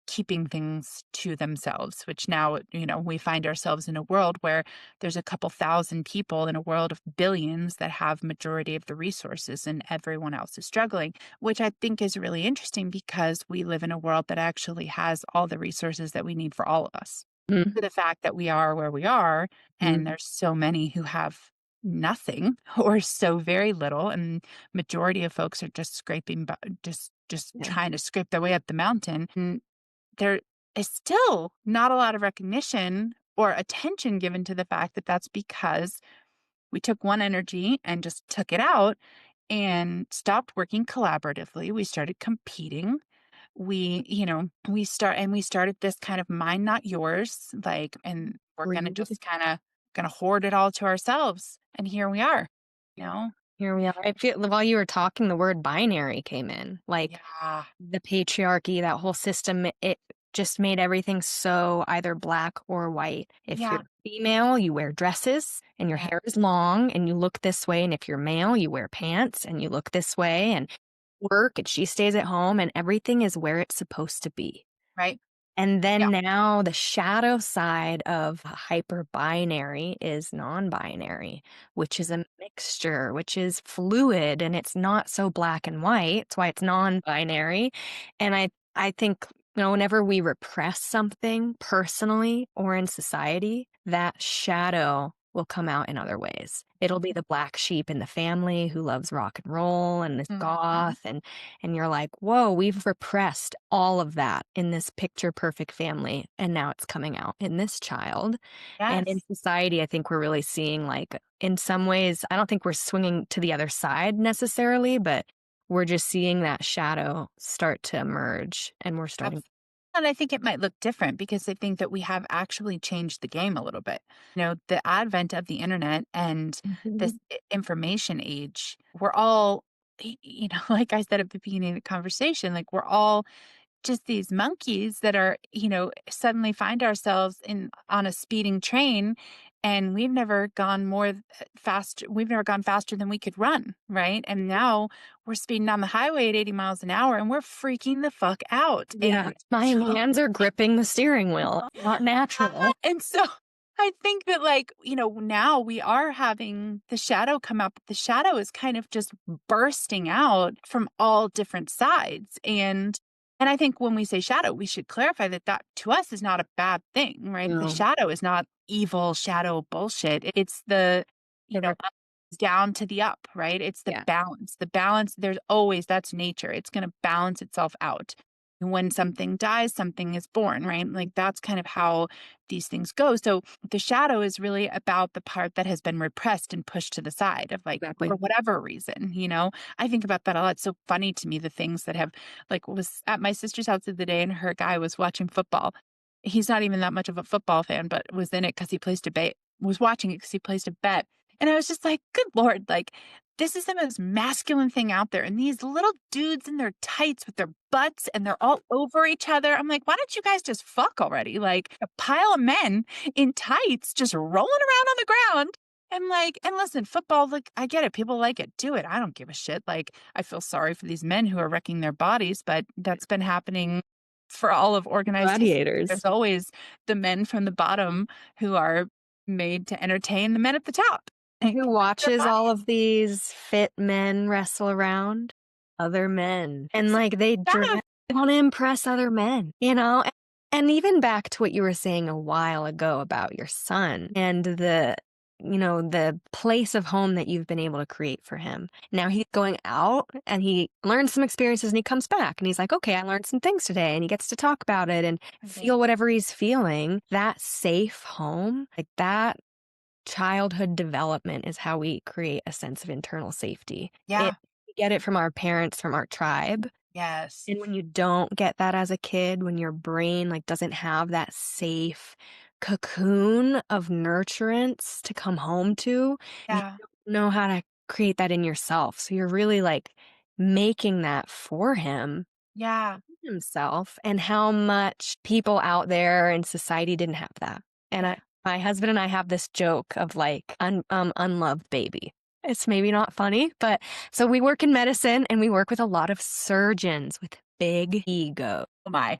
keeping things to themselves, which now, we find ourselves in a world where there's a couple thousand people in a world of billions that have majority of the resources and everyone else is struggling, which I think is really interesting because we live in a world that actually has all the resources that we need for all of us. to the fact that we are where we are, Mm. and there's so many who have nothing or so very little, and majority of folks are just scraping, just Yeah. trying to scrape their way up the mountain. And there is still not a lot of recognition or attention given to the fact that that's because we took one energy and just took it out and stopped working collaboratively. We started competing. We started this kind of mine, not yours, like, and we're going to Greed. just kind of going to hoard it all to ourselves. And here we are, you know? Here we are. I feel while you were talking, the word binary came in. Like Yeah. the patriarchy, that whole system, it just made everything so either black or white. If Yeah. you're female, you wear dresses and your Yeah. hair is long and you look this way. And if you're male, you wear pants and you look this way and work and she stays at home and everything is where it's supposed to be. Right. And Yeah. then now the shadow side of hyper binary is non binary, which is a mixture, which is fluid and it's not so black and white. That's why it's non binary. And I think, whenever we repress something personally or in society, that shadow will come out in other ways. It'll be the black sheep in the family who loves rock and roll and is Mhm. goth and you're like, whoa, we've repressed all of that in this picture perfect family. And now it's coming out in this child. And in Yes. society, I think we're really seeing, like, in some ways, I don't think we're swinging to the other side necessarily, but we're just seeing that shadow start to emerge and we're starting. And I think it might look different because I think that we have actually changed the game a little bit. The advent of the internet and this Mhm. information age, we're all, like I said at the beginning of the conversation, like we're all just these monkeys that are, suddenly find ourselves in on a speeding train, and we've never gone faster than we could run, right? And now we're speeding down the highway at 80 miles an hour and we're freaking the fuck out. Yeah, And my hands are gripping the steering wheel. Not natural. and so I think that, like, now we are having the shadow come up. The shadow is kind of just bursting out from all different sides. And I think when we say shadow, we should clarify that that to us is not a bad thing, right? The No. shadow is not evil shadow bullshit. It's The up, down to the up, right? It's the Yeah, balance. The balance, that's nature. It's going to balance itself out. When something dies, something is born, right? Like that's kind of how these things go. So the shadow is really about the part that has been repressed and pushed to the side of, like, exactly. for whatever reason. I think about that a lot. It's so funny to me, the things that have, like, was at my sister's house the other day and her guy was watching football. He's not even that much of a football fan, but was in it because he placed a bet, was watching it because he placed a bet. And I was just like, good Lord, like, this is the most masculine thing out there. And these little dudes in their tights with their butts and they're all over each other. I'm like, why don't you guys just fuck already? Like a pile of men in tights just rolling around on the ground. And like, and listen, football, like, I get it. People like it. Do it. I don't give a shit. Like, I feel sorry for these men who are wrecking their bodies, but that's been happening for all of organized history. Gladiators. There's always the men from the bottom who are made to entertain the men at the top. Who Like, their watches all body. of these fit men wrestle around other men? And like they Shadow. want to impress other men. And even back to what you were saying a while ago about your son and the place of home that you've been able to create for him. Now he's going out and he learns some experiences and he comes back and he's like, okay, I learned some things today. And he gets to talk about it and feel whatever he's feeling. That safe home, like that childhood development is how we create a sense of internal safety. Yeah. We get it from our parents, from our tribe. Yes. And when you don't get that as a kid, when your brain like doesn't have that safe cocoon of nurturance to come home to, you Yeah. don't know how to create that in yourself. So you're really like making that for Yeah. himself, and how much people out there in society didn't have that. And Yeah. my husband and I have this joke of like unloved baby. It's maybe not funny, but so we work in medicine and we work with a lot of surgeons with big ego. Oh my.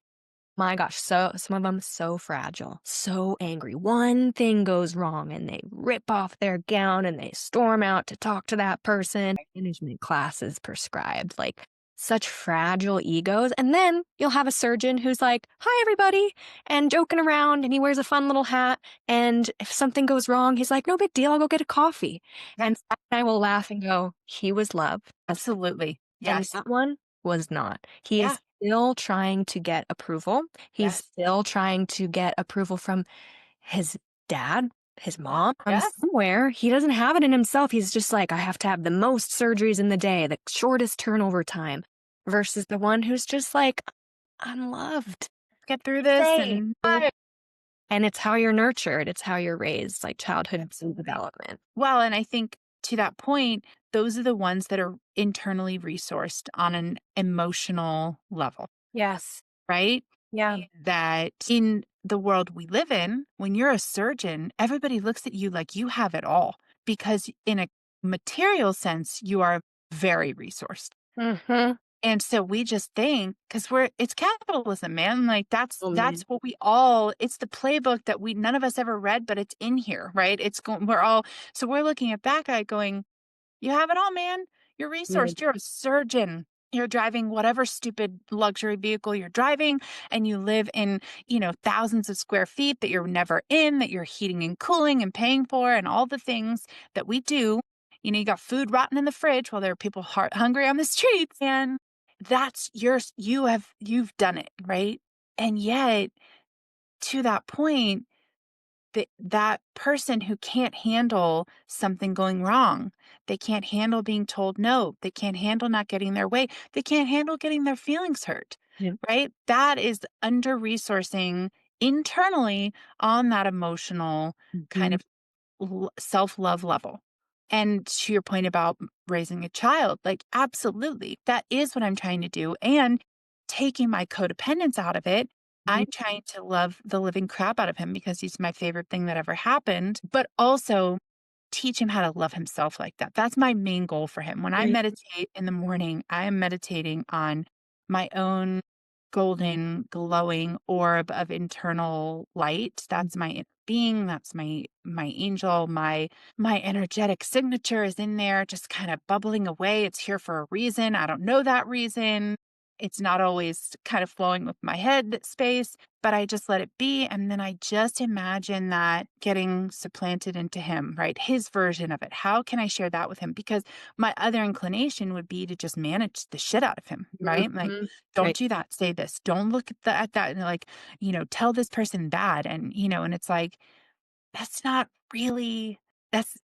My gosh, so some of them so fragile, so angry. One thing goes wrong and they rip off their gown and they storm out to talk to that person. Management classes prescribed, like such fragile egos. And then you'll have a surgeon who's like, hi, everybody, and joking around, and he wears a fun little hat. And if something goes wrong, he's like, no big deal, I'll go get a coffee. And I will laugh and go, he was love. Absolutely. Yes. And that one was not. He Yeah. is still trying to get approval. He's Yes. still trying to get approval from his dad, his mom, from Yes. somewhere. He doesn't have it in himself. He's just like, I have to have the most surgeries in the day, the shortest turnover time, versus the one who's just like, I'm loved. Get through this Safe. and And it's how you're nurtured. It's how you're raised, like childhood development. well, and I think to that point, those are the ones that are internally resourced on an emotional level, Yes. right? Yeah. That in the world we live in, when you're a surgeon, everybody looks at you like you have it all because in a material sense, you are very resourced. Mm-hmm. And so we just think because it's capitalism, man. Like that's Oh, that's man. what it's the playbook that none of us ever read, but it's in here, right? It's going so we're looking at that guy going, you have it all, man. You're resourced. You're a surgeon. You're driving whatever stupid luxury vehicle you're driving, and you live in, thousands of square feet that you're never in, that you're heating and cooling and paying for, and all the things that we do. You got food rotten in the fridge while there are people hungry on the streets, and that's yours. You've done it, right? And yet, to that point, that person who can't handle something going wrong, they can't handle being told no, they can't handle not getting their way, they can't handle getting their feelings hurt, Yeah. right? That is under resourcing internally on that emotional kind Mhm. of self-love level. And to your point about raising a child, like absolutely, that is what I'm trying to do. And taking my codependence out of it, I'm trying to love the living crap out of him because he's my favorite thing that ever happened, but also teach him how to love himself like that. That's my main goal for him. When I Right. meditate in the morning, I am meditating on my own golden glowing orb of internal light. That's my inner being, that's my angel, my energetic signature is in there just kind of bubbling away. It's here for a reason. I don't know that reason. It's not always kind of flowing with my head space, but I just let it be. And then I just imagine that getting supplanted into him, right? His version of it. How can I share that with him? Because my other inclination would be to just manage the shit out of him, right? Like, Mhm. don't Right. do that. Say this. Don't look at that. And like, tell this person that. And it's like, that's not really, that's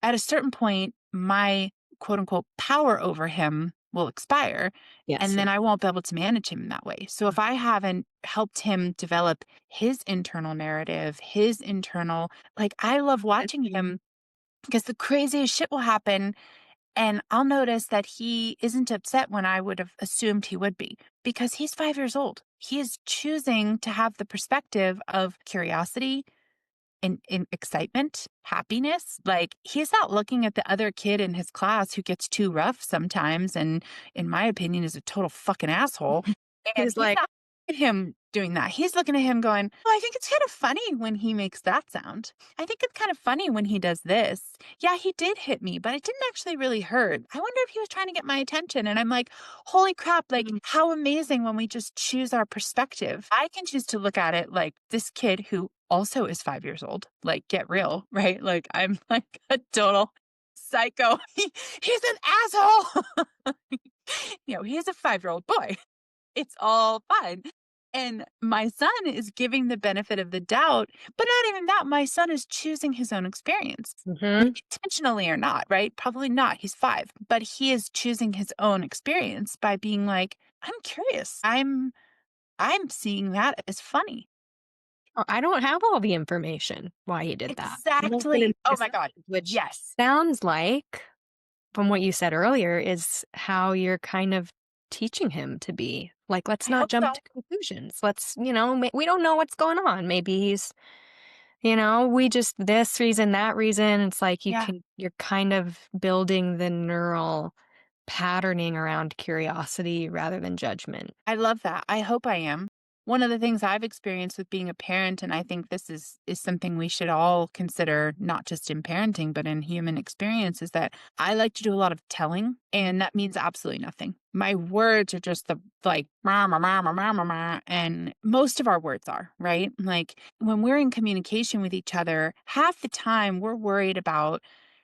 at a certain point, my quote unquote power over him will expire. Yes. And then I won't be able to manage him in that way. So if I haven't helped him develop his internal narrative, his internal, like I love watching him because the craziest shit will happen. And I'll notice that he isn't upset when I would have assumed he would be because he's 5 years old. He is choosing to have the perspective of curiosity, in excitement, happiness. Like he's not looking at the other kid in his class who gets too rough sometimes and in my opinion is a total fucking asshole. And He's he's like, not looking at him doing that. He's looking at him going, "Oh, I think it's kind of funny when he makes that sound. I think it's kind of funny when he does this. Yeah, he did hit me, but it didn't actually really hurt. I wonder if he was trying to get my attention." And I'm like, "Holy crap, like how amazing when we just choose our perspective." I can choose to look at it like this kid who also is 5 years old. Like, get real, right? Like, I'm like a total psycho. He's an asshole. He's a 5-year-old boy. It's all fine. And my son is giving the benefit of the doubt, but not even that. My son is choosing his own experience, Mhm. intentionally or not, right? Probably not. He's 5, but he is choosing his own experience by being like, I'm curious. I'm seeing that as funny. I don't have all the information why he did that. I don't put Exactly. into Oh his my God. head, which Yes. sounds like, from what you said earlier, is how you're kind of teaching him to be. Like, let's I not hope jump so. to conclusions. Let's, we don't know what's going on. Maybe he's, we just this reason, that reason. It's like Yeah. you're kind of building the neural patterning around curiosity rather than judgment. I love that. I hope I am. one of the things I've experienced with being a parent, and I think this is something we should all consider, not just in parenting, but in human experience, is that I like to do a lot of telling, and that means absolutely nothing. My words are just the like "Rah, rah, rah, rah, rah, rah, rah," and most of our words are, right? Like when we're in communication with each other, half the time we're worried about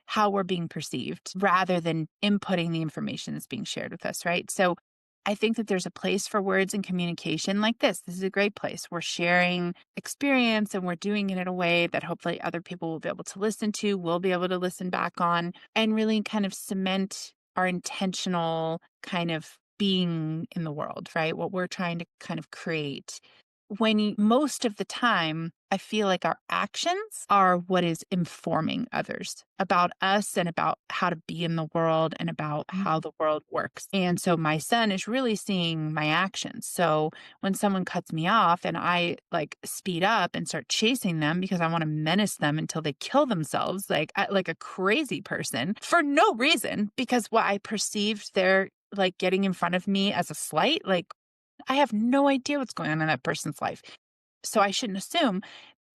how we're being perceived rather than inputting the information that's being shared with us, right? So I think that there's a place for words and communication like this. This is a great place. We're sharing experience and we're doing it in a way that hopefully other people will be able to listen to, will be able to listen back on, and really kind of cement our intentional kind of being in the world, right? What we're trying to kind of create. Most of the time, I feel like our actions are what is informing others about us and about how to be in the world and about how the world works. And so my son is really seeing my actions. So when someone cuts me off and I like speed up and start chasing them because I want to menace them until they kill themselves, like a crazy person for no reason, because what I perceived they're like getting in front of me as a slight, like I have no idea what's going on in that person's life. So I shouldn't assume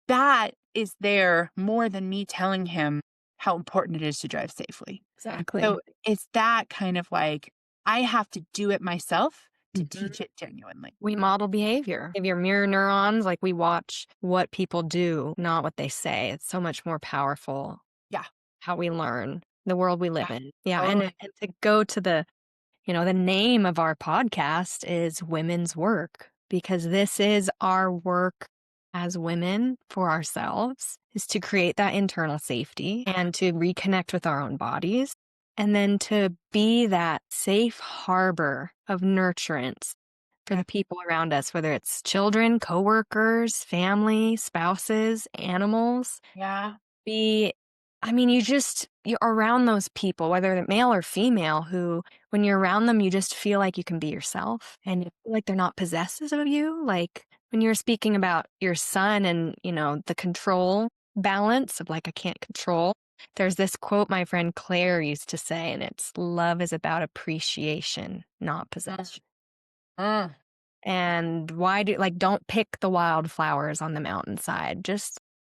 that is there more than me telling him how important it is to drive safely. Exactly. So it's that kind of like, I have to do it myself to Mhm. teach it genuinely. We model behavior. If your mirror neurons, like we watch what people do, not what they say. It's so much more powerful Yeah. how we learn the world we live Yeah. in. Yeah. Totally. And to go to the name of our podcast is Women's Work because this is our work as women for ourselves is to create that internal safety and to reconnect with our own bodies and then to be that safe harbor of nurturance for the people around us, whether it's children, coworkers, family, spouses, animals. Yeah. Be I mean, you're around those people, whether they're male or female, who when you're around them, you just feel like you can be yourself and you feel like they're not possessive of you. Like when you were speaking about your son and, the control balance of like, I can't control. There's this quote my friend Claire used to say, and it's love is about appreciation, not possession. Mm. And don't pick the wildflowers on the mountainside. Just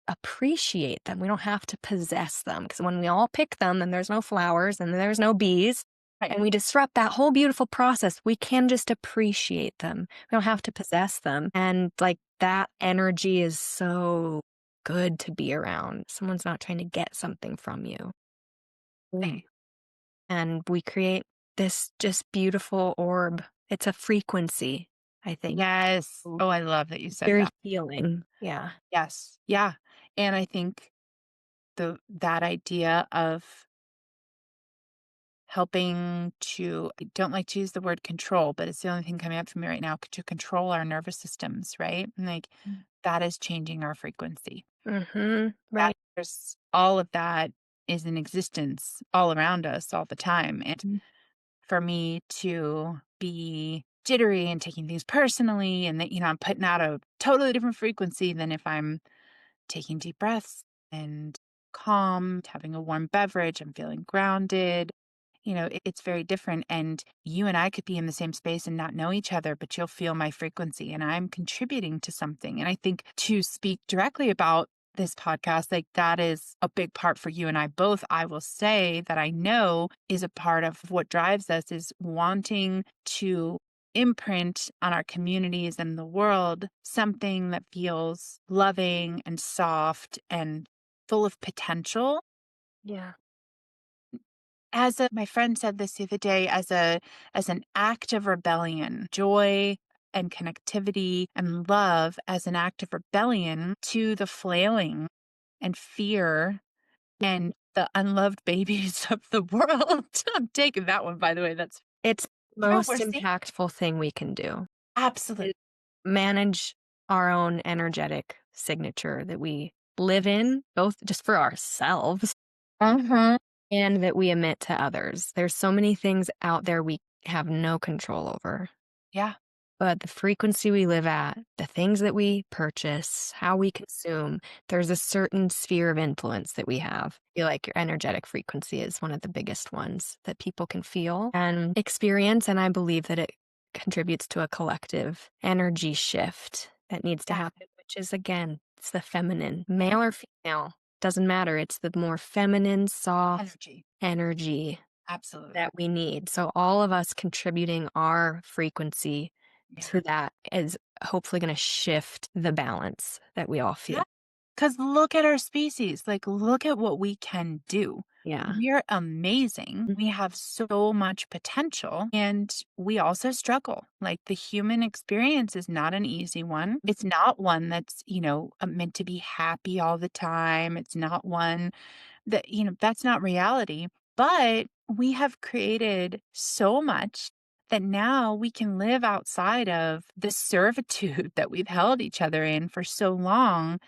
appreciate them. We don't have to possess them because when we all pick them, then there's no flowers and there's no bees. Right. And we disrupt that whole beautiful process. We can just appreciate them. We don't have to possess them. And like that energy is so good to be around. Someone's not trying to get something from you. And we create this just beautiful orb. It's a frequency, I think. Yes. Ooh. Oh, I love that you said Very that. healing. Yeah. Yes. Yeah. And I think that idea of helping to, I don't like to use the word control, but it's the only thing coming up for me right now, to control our nervous systems, right? And like that is changing our frequency. Mm-hmm. That Right. there's all of that is in existence all around us all the time. And for me to be jittery and taking things personally and that, I'm putting out a totally different frequency than if I'm taking deep breaths and calm, having a warm beverage, I'm feeling grounded. It's very different. And you and I could be in the same space and not know each other, but you'll feel my frequency and I'm contributing to something. And I think to speak directly about this podcast, like that is a big part for you and I both. I will say that I know is a part of what drives us is wanting to imprint on our communities and the world something that feels loving and soft and full of potential. Yeah. My friend said this the other day, as an act of rebellion, joy and connectivity and love as an act of rebellion to the flailing and fear and the unloved babies of the world. I'm taking that one, by the way. It's the What most we're seeing. impactful thing we can do. Absolutely. Is manage our own energetic signature that we live in, both just for ourselves Uh-huh. and that we emit to others. There's so many things out there we have no control over. Yeah. But the frequency we live at, the things that we purchase, how we consume, there's a certain sphere of influence that we have. I feel like your energetic frequency is one of the biggest ones that people can feel and experience. And I believe that it contributes to a collective energy shift that needs to Yeah. happen, which is, again, it's the feminine, male or female, doesn't matter. It's the more feminine, soft Energy. energy Absolutely. that we need. So all of us contributing our frequency Yeah. to that is hopefully going to shift the balance that we all Yeah. feel. Because look at our species. Like, look at what we can do. Yeah. We're amazing. Mm. We have so much potential and we also struggle. Like, the human experience is not an easy one. It's not one that's, meant to be happy all the time. It's not one that, that's not reality. But we have created so much that now we can live outside of the servitude that we've held each other in for so long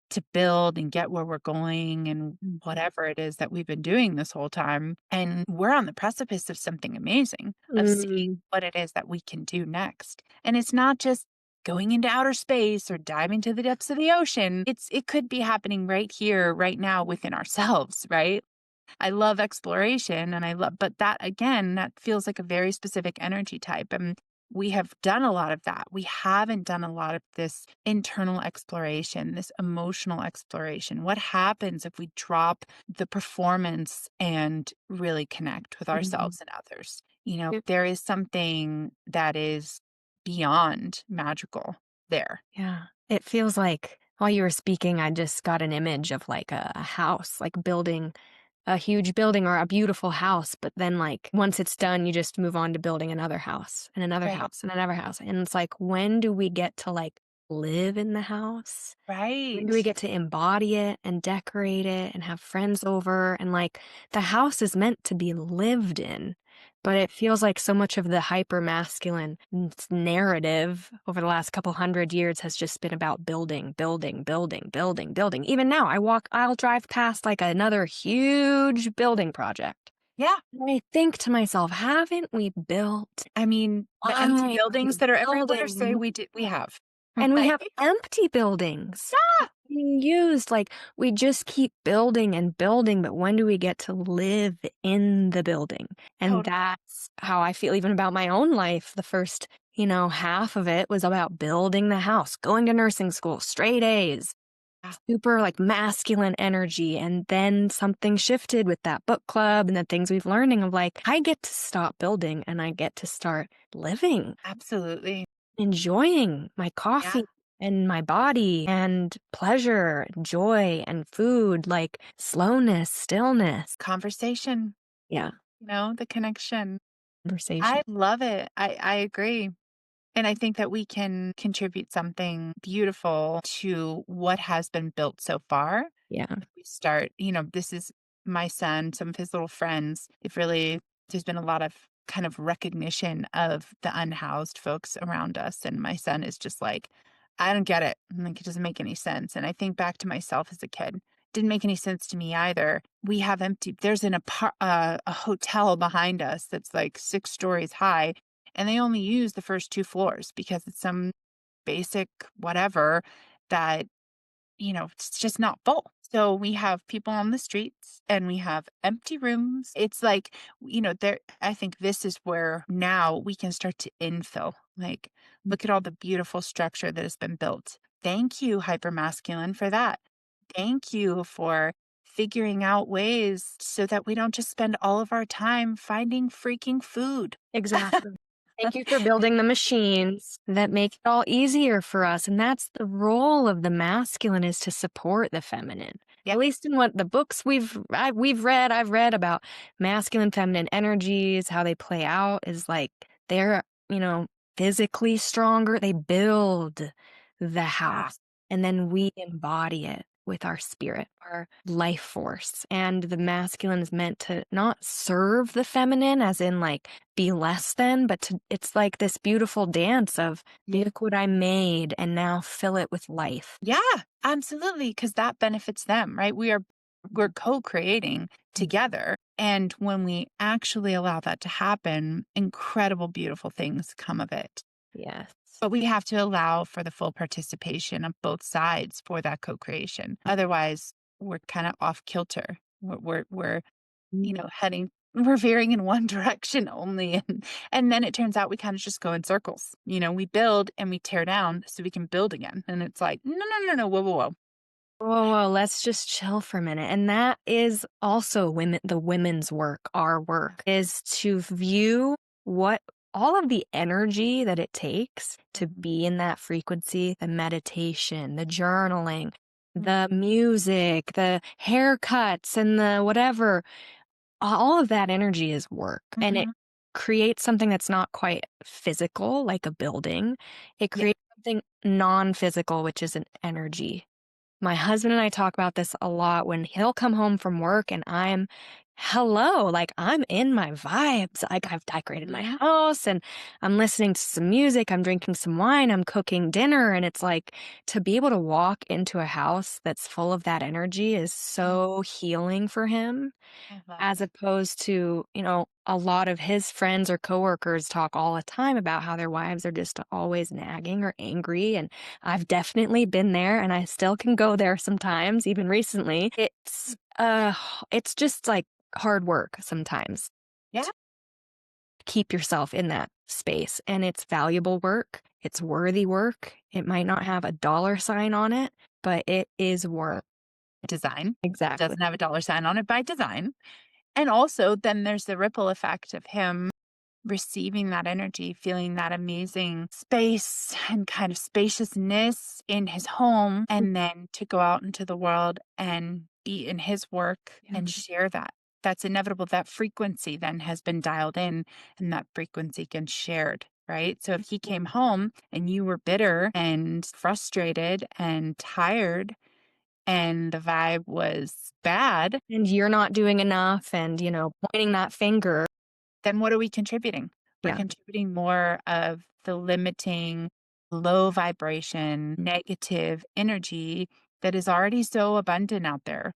to build and get where we're going and whatever it is that we've been doing this whole time. And we're on the precipice of something amazing, of seeing Mm. what it is that we can do next. And it's not just going into outer space or diving to the depths of the ocean. It could be happening right here, right now within ourselves, right? I love exploration and but that again, that feels like a very specific energy type. And we have done a lot of that. We haven't done a lot of this internal exploration, this emotional exploration. What happens if we drop the performance and really connect with Mhm. ourselves and others? There is something that is beyond magical there. Yeah. It feels like while you were speaking, I just got an image of like a house, like building a huge building or a beautiful house. But then, like, once it's done, you just move on to building another house and another Right. house and another house. And it's like, when do we get to like live in the house? When do we Right. get to embody it and decorate it and have friends over? And like the house is meant to be lived in, but it feels like so much of the hyper masculine narrative over the last couple hundred years has just been about building, building, building, building, building. Even now, I'll drive past like another huge building project. Yeah. And I think to myself, haven't we built I mean, the empty line buildings that are everywhere say building? we have. And we Right? have empty buildings Yeah, being used. Like, we just keep building and building, but when do we get to live in the building? And totally. that's how I feel even about my own life. The first, half of it was about building the house, going to nursing school, straight A's, Yeah, super like masculine energy. And then something shifted with that book club and the things we've learning of like, I get to stop building and I get to start living, absolutely. enjoying my Yeah, coffee and my body and pleasure, joy and food, like slowness, stillness. conversation, Yeah, the connection. conversation. I love it. I agree. And I think that we can contribute something beautiful to what has been built so far. Yeah. If we start, this is my son, some of his little friends. There's been a lot of kind of recognition of the unhoused folks around us. And my son is just like, I don't get it. I'm like, it doesn't make any sense. And I think back to myself as a kid. Didn't make any sense to me either. We have there's a hotel behind us that's like 6 stories high, and they only use the first 2 floors because it's some basic whatever that it's just not full. So we have people on the streets and we have empty rooms. It's like, there, I think this is where now we can start to infill. Like, look at all the beautiful structure that has been built. Thank you, hypermasculine, for that. Thank you for figuring out ways so that we don't just spend all of our time finding freaking food. Exactly. Thank you for building the machines that make it all easier for us. And that's the role of the masculine, is to support the feminine. Yeah. At least in what the books I've read about masculine, feminine energies, how they play out is like they're, physically stronger. They build the Yeah. house and then we embody it with our spirit, our life force. And the masculine is meant to not serve the feminine, as in like be less than, but it's like this beautiful dance of look what I made and now fill it with life. Yeah, absolutely, because that benefits them, right? We're co-creating together. And when we actually allow that to happen, incredible, beautiful things come of it. Yes. But we have to allow for the full participation of both sides for that co-creation. Otherwise, we're kind of off kilter. We're heading we're veering in one direction only. And then it turns out we kind of just go in circles. We build and we tear down so we can build again. And it's like, no, no, no, no, whoa, whoa, whoa. Whoa, whoa, let's just chill for a minute. And that is also the women's work, our work, is to view what all of the energy that it takes to be in that frequency, the meditation, the journaling, the music, the haircuts, and the whatever. All of that energy is work. And it creates something that's not quite physical, like a building. It Yeah. creates something non-physical, which is an energy. My husband and I talk about this a lot when he'll come home from work and I'm in my vibes. Like I've decorated my house and I'm listening to some music, I'm drinking some wine, I'm cooking dinner. And it's like to be able to walk into a house that's full of that energy is so healing for him. I love As it. opposed to, a lot of his friends or coworkers talk all the time about how their wives are just always nagging or angry. And I've definitely been there and I still can go there sometimes, even recently. It's just like hard work sometimes. Yeah. Keep yourself in that space. And it's valuable work. It's worthy work. It might not have a dollar sign on it, but it is work. Design. Exactly. Doesn't have a dollar sign on it by design. And also, then there's the ripple effect of him receiving that energy, feeling that amazing space and kind of spaciousness in his home, and then to go out into the world and be in his work and share that. That's inevitable. That frequency then has been dialed in, and that frequency gets shared. Right. So if he came home and you were bitter and frustrated and tired, and the vibe was bad, And you're not doing enough and, pointing that finger. then what are we contributing? We're Yeah. contributing more of the limiting, low vibration, negative energy that is already so abundant out there.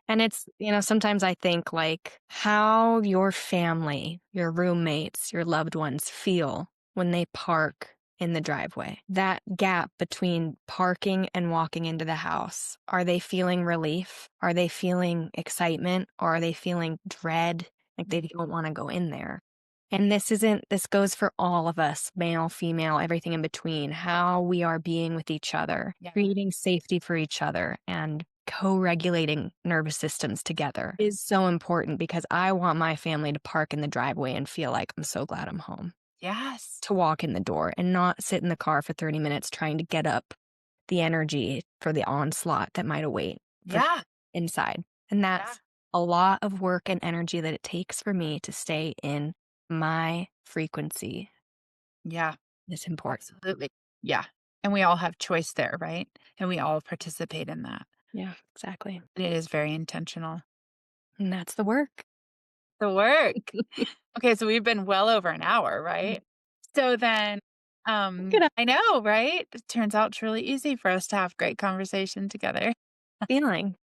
And it's, sometimes I think like how your family, your roommates, your loved ones feel when they park in the driveway. That gap between parking and walking into the house. Are they feeling relief? Are they feeling excitement? Or are they feeling dread? Like they don't want to go in there. And this goes for all of us, male, female, everything in between, how we are being with each other, creating safety for each other and co-regulating nervous systems together is so important because I want my family to park in the driveway and feel like I'm so glad I'm home. Yes. To walk in the door and not sit in the car for 30 minutes trying to get up the energy for the onslaught that might await inside. And that's a lot of work and energy that it takes for me to stay in my frequency. Yeah. It's important. Absolutely. Yeah. And we all have choice there, right? And we all participate in that. Yeah, exactly. And it is very intentional. And that's the work. The work. Okay, so we've been well over an hour, right? So then, I know, right? It turns out it's really easy for us to have great conversation together. Feeling.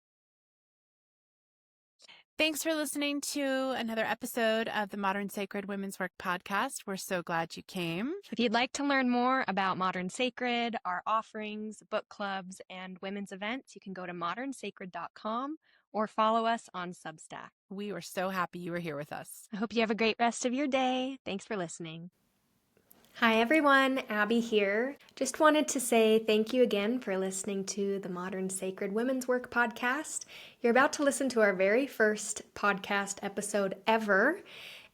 Thanks for listening to another episode of the Modern Sacred Women's Work podcast. We're so glad you came. If you'd like to learn more about Modern Sacred, our offerings, book clubs, and women's events, you can go to modernsacred.com or follow us on Substack. We were so happy you were here with us. I hope you have a great rest of your day. Thanks for listening. Hi everyone, Abby here. Just wanted to say thank you again for listening to the Modern Sacred Women's Work podcast. You're about to listen to our very first podcast episode ever,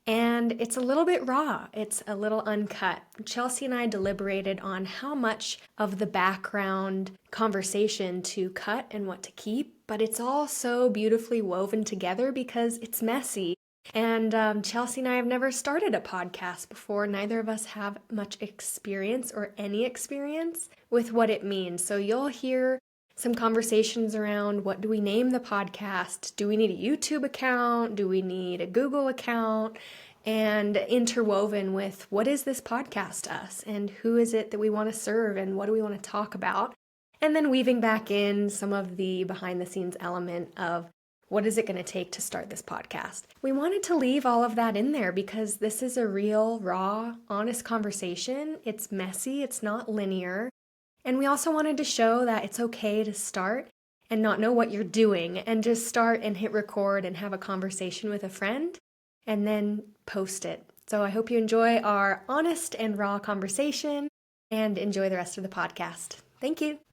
and it's a little bit raw. It's a little uncut. Chelsea and I deliberated on how much of the background conversation to cut and what to keep, but it's all so beautifully woven together because it's messy. And Chelsea and I have never started a podcast before. Neither of us have much experience or any experience with what it means. So you'll hear some conversations around what do we name the podcast? Do we need a YouTube account? Do we need a Google account? And interwoven with what is this podcast to us? And who is it that we want to serve? And what do we want to talk about? And then weaving back in some of the behind the scenes element of what is it going to take to start this podcast? We wanted to leave all of that in there because this is a real, raw, honest conversation. It's messy, it's not linear. And we also wanted to show that it's okay to start and not know what you're doing and just start and hit record and have a conversation with a friend and then post it. So I hope you enjoy our honest and raw conversation and enjoy the rest of the podcast. Thank you.